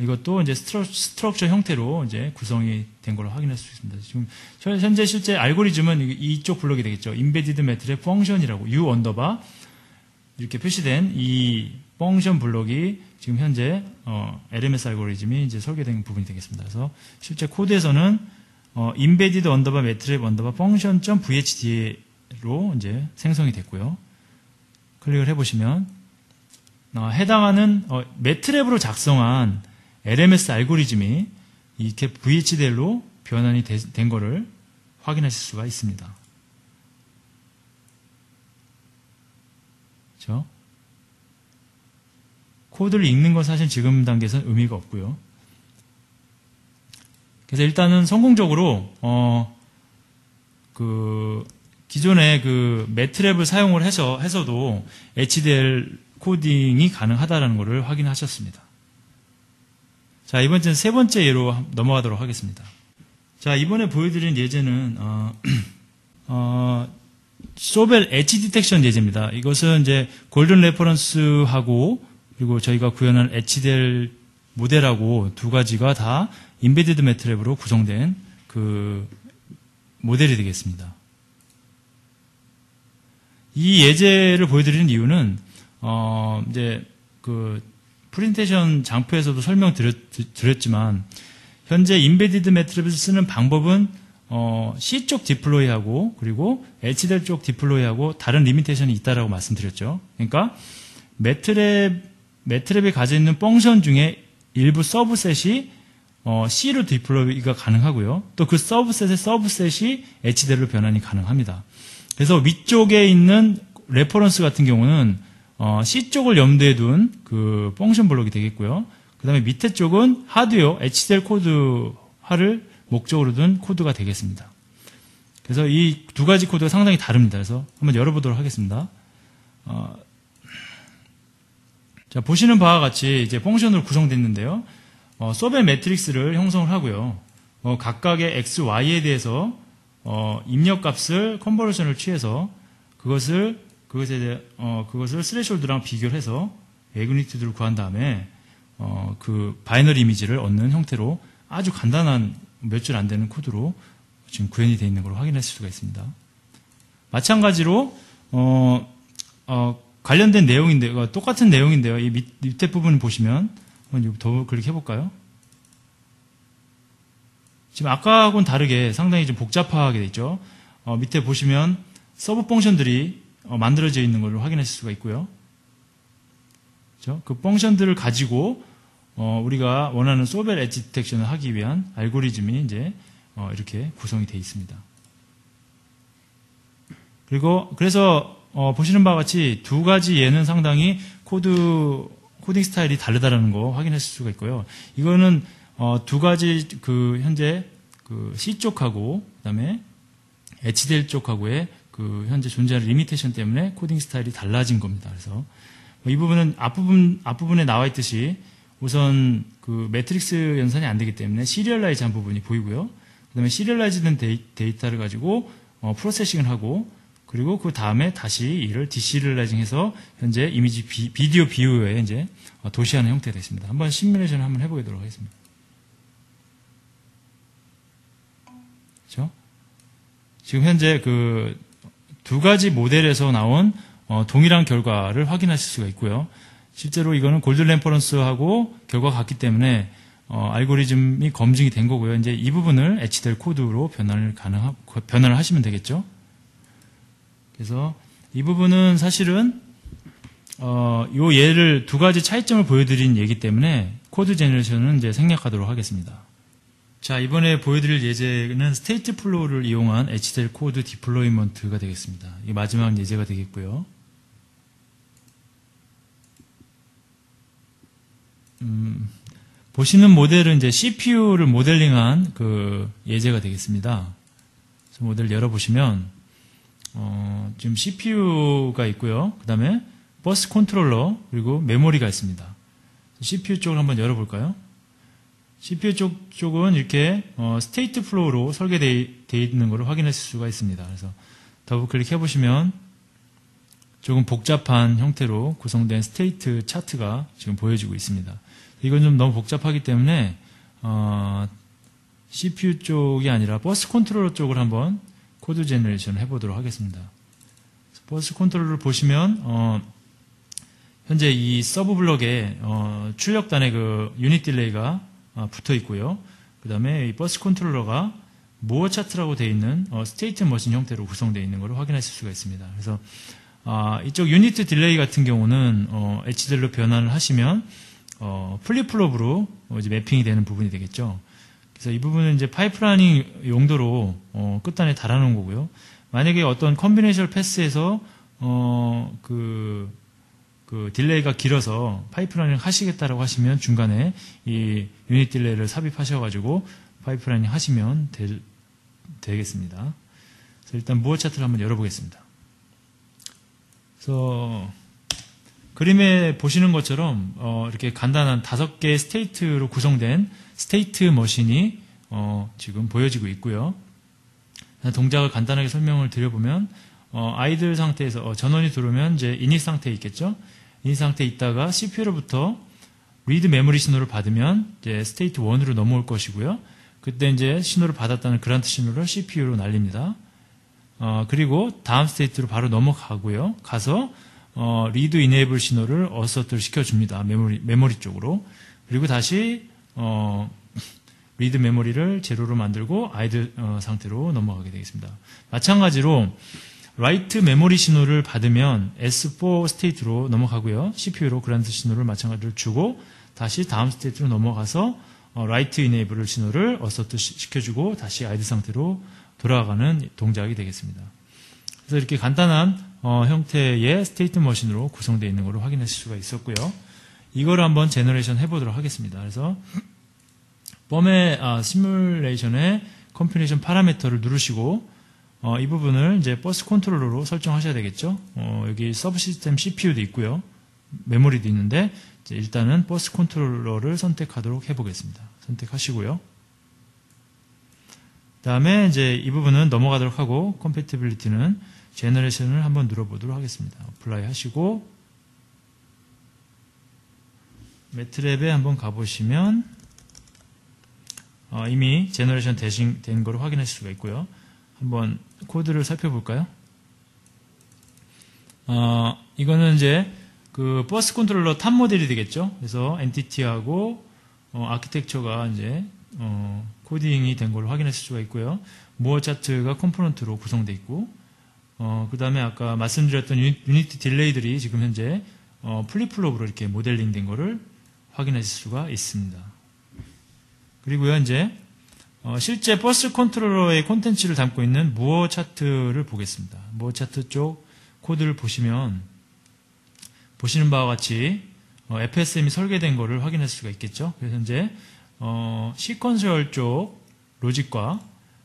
이것도 이제 스트럭처 형태로 이제 구성이 된 걸로 확인할 수 있습니다. 지금 현재 실제 알고리즘은 이쪽 블럭이 되겠죠. 인베디드 매트랩 펑션이라고 U 언더바 이렇게 표시된 이 펑션 블럭이 지금 현재 LMS 알고리즘이 이제 설계된 부분이 되겠습니다. 그래서 실제 코드에서는 인베디드 언더바 매트랩 언더바 펑션.vhd로 이제 생성이 됐고요. 클릭을 해보시면 해당하는 매트랩으로 작성한 LMS 알고리즘이 이렇게 VHDL로 변환이 된 거를 확인하실 수가 있습니다. 그렇죠? 코드를 읽는 건 사실 지금 단계에서는 의미가 없고요. 그래서 일단은 성공적으로 기존의 그 매트랩을 사용을 해서도 HDL 코딩이 가능하다는 것을 확인하셨습니다. 자, 이번엔 세 번째 예로 넘어가도록 하겠습니다. 자, 이번에 보여드린 예제는 소벨 엣지 디텍션 예제입니다. 이것은 이제 골든 레퍼런스하고 그리고 저희가 구현한 HDL 모델하고 두 가지가 다 인베디드 매트랩으로 구성된 그 모델이 되겠습니다. 이 예제를 보여드리는 이유는 이제 그 프레젠테이션 장표에서도 설명드렸지만 현재 인베디드 매트랩을 쓰는 방법은 C 쪽 디플로이하고 그리고 HDL 쪽 디플로이하고 다른 리미테이션이 있다라고 말씀드렸죠. 그러니까 매트랩이 가지고 있는 펑션 중에 일부 서브셋이 C로 디플로이가 가능하고요. 또 그 서브셋의 서브셋이 HDL로 변환이 가능합니다. 그래서 위쪽에 있는 레퍼런스 같은 경우는 C 쪽을 염두에 둔 그 펑션 블록이 되겠고요. 그 다음에 밑에 쪽은 하드웨어 HDL 코드화를 목적으로 둔 코드가 되겠습니다. 그래서 이 두 가지 코드가 상당히 다릅니다. 그래서 한번 열어보도록 하겠습니다. 자, 보시는 바와 같이 이제 펑션으로 구성됐는데요. 소벨 매트릭스를 형성을 하고요. 각각의 x, y에 대해서 입력값을 컨버전을 취해서 그것을 스레시홀드랑 비교를 해서 매그니튜드를 구한 다음에 그 바이너리 이미지를 얻는 형태로 아주 간단한 몇 줄 안 되는 코드로 지금 구현이 되어 있는 걸 확인할 수가 있습니다. 마찬가지로 관련된 내용인데요. 똑같은 내용인데요. 이 밑에 부분 보시면 한번 더블 클릭해 볼까요? 지금 아까하고는 다르게 상당히 좀 복잡하게 되어 있죠. 밑에 보시면 서브 펑션들이 만들어져 있는 걸 확인하실 수가 있고요. 그렇죠? 그 펑션들을 가지고 우리가 원하는 소벨 엣지 디텍션을 하기 위한 알고리즘이 이제 이렇게 구성이 되어 있습니다. 그래서 보시는 바와 같이 두 가지 예는 상당히 코딩 스타일이 다르다라는 거 확인하실 수가 있고요. 이거는 두 가지 그 현재 그 C 쪽하고 그다음에 HDL 쪽하고의 그 현재 존재하는 리미테이션 때문에 코딩 스타일이 달라진 겁니다. 그래서 이 부분은 앞부분에 나와 있듯이 우선 그 매트릭스 연산이 안 되기 때문에 시리얼라이즈한 부분이 보이고요. 그다음에 시리얼라이즈된 데이터를 가지고 프로세싱을 하고 그리고 그 다음에 다시 이를 디시리얼라이징해서 현재 이미지 비디오 비유에 이제 도시하는 형태가 되겠습니다. 한번 시뮬레이션을 한번 해보도록 하겠습니다. 그렇죠? 지금 현재 그 두 가지 모델에서 나온 동일한 결과를 확인하실 수가 있고요. 실제로 이거는 골든 레퍼런스하고 결과가 같기 때문에 알고리즘이 검증이 된 거고요. 이제 이 부분을 HDL 코드로 변환을 하시면 되겠죠. 그래서 이 부분은 사실은 요 예를 두 가지 차이점을 보여드린 예기 때문에 코드 제너레이션은 이제 생략하도록 하겠습니다. 자, 이번에 보여드릴 예제는 스테이트 플로우를 이용한 HDL 코드 디플로이먼트가 되겠습니다. 이게 마지막 예제가 되겠고요. 보시는 모델은 이제 CPU를 모델링한 그 예제가 되겠습니다. 그래서 모델 열어보시면 지금 CPU가 있고요. 그 다음에 버스 컨트롤러 그리고 메모리가 있습니다. CPU 쪽을 한번 열어볼까요? CPU 쪽은 이렇게 스테이트 플로우로 설계되어 있는 것을 확인하실 수가 있습니다. 그래서 더블 클릭해 보시면 조금 복잡한 형태로 구성된 스테이트 차트가 지금 보여지고 있습니다. 이건 좀 너무 복잡하기 때문에 CPU 쪽이 아니라 버스 컨트롤러 쪽을 한번 코드 제너레이션을 해보도록 하겠습니다. 버스 컨트롤러를 보시면 현재 이 서브 블럭에 출력단의 그 유닛 딜레이가 붙어 있고요. 그 다음에 이 버스 컨트롤러가 모어 차트라고 되어 있는 스테이트 머신 형태로 구성되어 있는 것을 확인하실 수가 있습니다. 그래서 이쪽 유닛 딜레이 같은 경우는 HDL로 변환을 하시면 플립플롭으로 이제 매핑이 되는 부분이 되겠죠. 그래서 이 부분은 이제 파이프라이닝 용도로 끝단에 달아놓은 거고요. 만약에 어떤 컨비네이션 패스에서 그 딜레이가 길어서 파이프라이닝 하시겠다라고 하시면 중간에 이 유닛 딜레이를 삽입하셔가지고 파이프라이닝 하시면 되겠습니다. 그래서 일단 무어 차트를 한번 열어보겠습니다. 그래서 그림에 보시는 것처럼 이렇게 간단한 5개의 스테이트로 구성된 스테이트 머신이 지금 보여지고 있고요. 동작을 간단하게 설명을 드려보면 아이들 상태에서 전원이 들어오면 이제 이닛 상태에 있겠죠. 이닛 상태에 있다가 CPU로부터 리드 메모리 신호를 받으면 이제 스테이트 1으로 넘어올 것이고요. 그때 이제 신호를 받았다는 그란트 신호를 CPU로 날립니다. 그리고 다음 스테이트로 바로 넘어가고요. 가서 리드 이네이블 신호를 어서트를 시켜줍니다. 메모리 쪽으로. 그리고 다시 리드 메모리를 제로로 만들고 아이들 상태로 넘어가게 되겠습니다. 마찬가지로 라이트 메모리 신호를 받으면 S4 스테이트로 넘어가고요. CPU로 그란트 신호를 마찬가지로 주고 다시 다음 스테이트로 넘어가서 라이트 이네이블 신호를 어서트 시켜주고 다시 아이들 상태로 돌아가는 동작이 되겠습니다. 그래서 이렇게 간단한 형태의 스테이트 머신으로 구성되어 있는 것을 확인하실 수가 있었고요. 이걸 한번 제너레이션 해보도록 하겠습니다. 그래서 펌의 시뮬레이션의 컴피네이션 파라미터를 누르시고 이 부분을 이제 버스 컨트롤러로 설정하셔야 되겠죠. 여기 서브시스템 CPU도 있고요. 메모리도 있는데 일단은 버스 컨트롤러를 선택하도록 해보겠습니다. 선택하시고요. 다음에 이제 이 부분은 넘어가도록 하고 컴패티빌리티는 제너레이션을 한번 눌러보도록 하겠습니다. 어플라이 하시고 매트랩에 한번 가보시면 이미 제너레이션 된 걸 확인하실 수가 있고요. 한번 코드를 살펴볼까요? 이거는 이제 그 버스 컨트롤러 탑 모델이 되겠죠. 그래서 엔티티하고 아키텍처가 이제 코딩이 된 걸 확인하실 수가 있고요. 무어 차트가 컴포넌트로 구성되어 있고 그 다음에 아까 말씀드렸던 유니티 딜레이들이 지금 현재 플립플롭으로 이렇게 모델링 된 거를 확인하실 수가 있습니다. 그리고요 이제 실제 버스 컨트롤러의 콘텐츠를 담고 있는 무어 차트를 보겠습니다. 무어 차트 쪽 코드를 보시면 보시는 바와 같이 FSM이 설계된 거를 확인할 수가 있겠죠. 그래서 이제 시퀀셜 쪽 로직과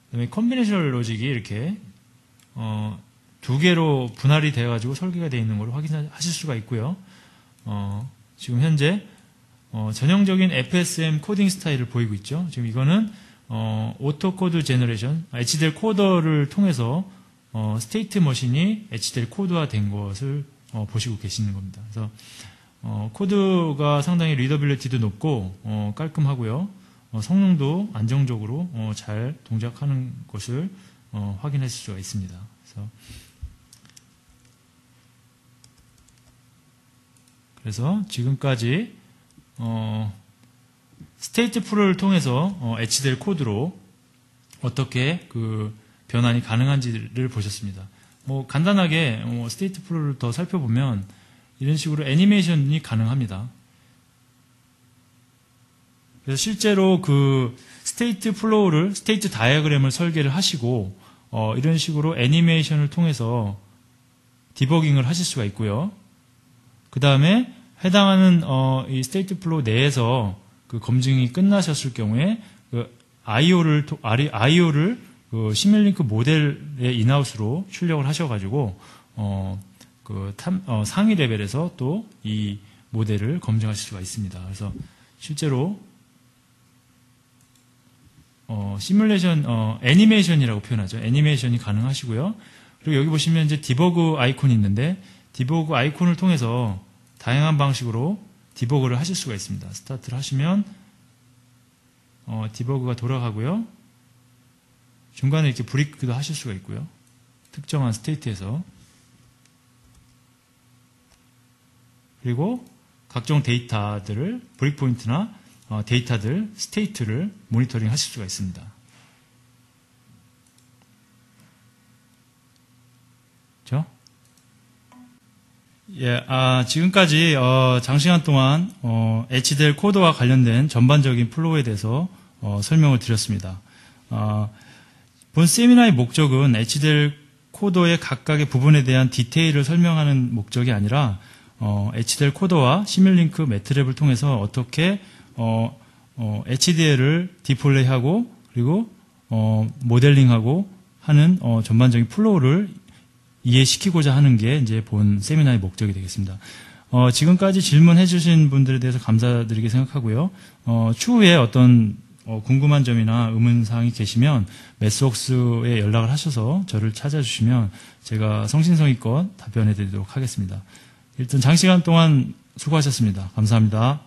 그다음에 컨비네이셔널 로직이 이렇게 두 개로 분할이 되어 가지고 설계가 되어 있는 걸 확인하실 수가 있고요. 지금 현재 전형적인 FSM 코딩 스타일을 보이고 있죠. 지금 이거는 오토 코드 제너레이션, HDL 코더를 통해서 스테이트 머신이 HDL 코드화 된 것을 보시고 계시는 겁니다. 그래서 코드가 상당히 리더빌리티도 높고 깔끔하고요. 성능도 안정적으로 잘 동작하는 것을 확인할 수가 있습니다. 그래서 지금까지 스테이트 프로를 통해서 HDL 코드로 어떻게 그 변환이 가능한지를 보셨습니다. 간단하게 스테이트 프로를 더 살펴보면 이런 식으로 애니메이션이 가능합니다. 그래서 실제로 그 스테이트 플로우를, 스테이트 다이어그램을 설계를 하시고 이런 식으로 애니메이션을 통해서 디버깅을 하실 수가 있고요. 그 다음에 해당하는 이 스테이트 플로우 내에서 그 검증이 끝나셨을 경우에 그 IO를 그 시뮬링크 모델의 인아웃으로 출력을 하셔가지고 상위 레벨에서 또 이 모델을 검증하실 수가 있습니다. 그래서 실제로 시뮬레이션 애니메이션이라고 표현하죠. 애니메이션이 가능하시고요. 그리고 여기 보시면 이제 디버그 아이콘이 있는데 디버그 아이콘을 통해서 다양한 방식으로 디버그를 하실 수가 있습니다. 스타트를 하시면 디버그가 돌아가고요. 중간에 이렇게 브레이크도 하실 수가 있고요. 특정한 스테이트에서. 그리고 각종 데이터들을 브레이크 포인트나 데이터들, 스테이트를 모니터링 하실 수가 있습니다. 그렇죠? 예, 지금까지 장시간 동안 HDL 코드와 관련된 전반적인 플로우에 대해서 설명을 드렸습니다. 본 세미나의 목적은 HDL 코더의 각각의 부분에 대한 디테일을 설명하는 목적이 아니라 HDL 코더와 시뮬링크 매트랩을 통해서 어떻게 HDL을 디플레이하고 그리고 모델링하고 하는 전반적인 플로우를 이해시키고자 하는 게 이제 본 세미나의 목적이 되겠습니다. 지금까지 질문해 주신 분들에 대해서 감사드리게 생각하고요. 추후에 어떤 궁금한 점이나 의문사항이 계시면 매스웍스에 연락을 하셔서 저를 찾아주시면 제가 성심성의껏 답변해 드리도록 하겠습니다. 일단 장시간 동안 수고하셨습니다. 감사합니다.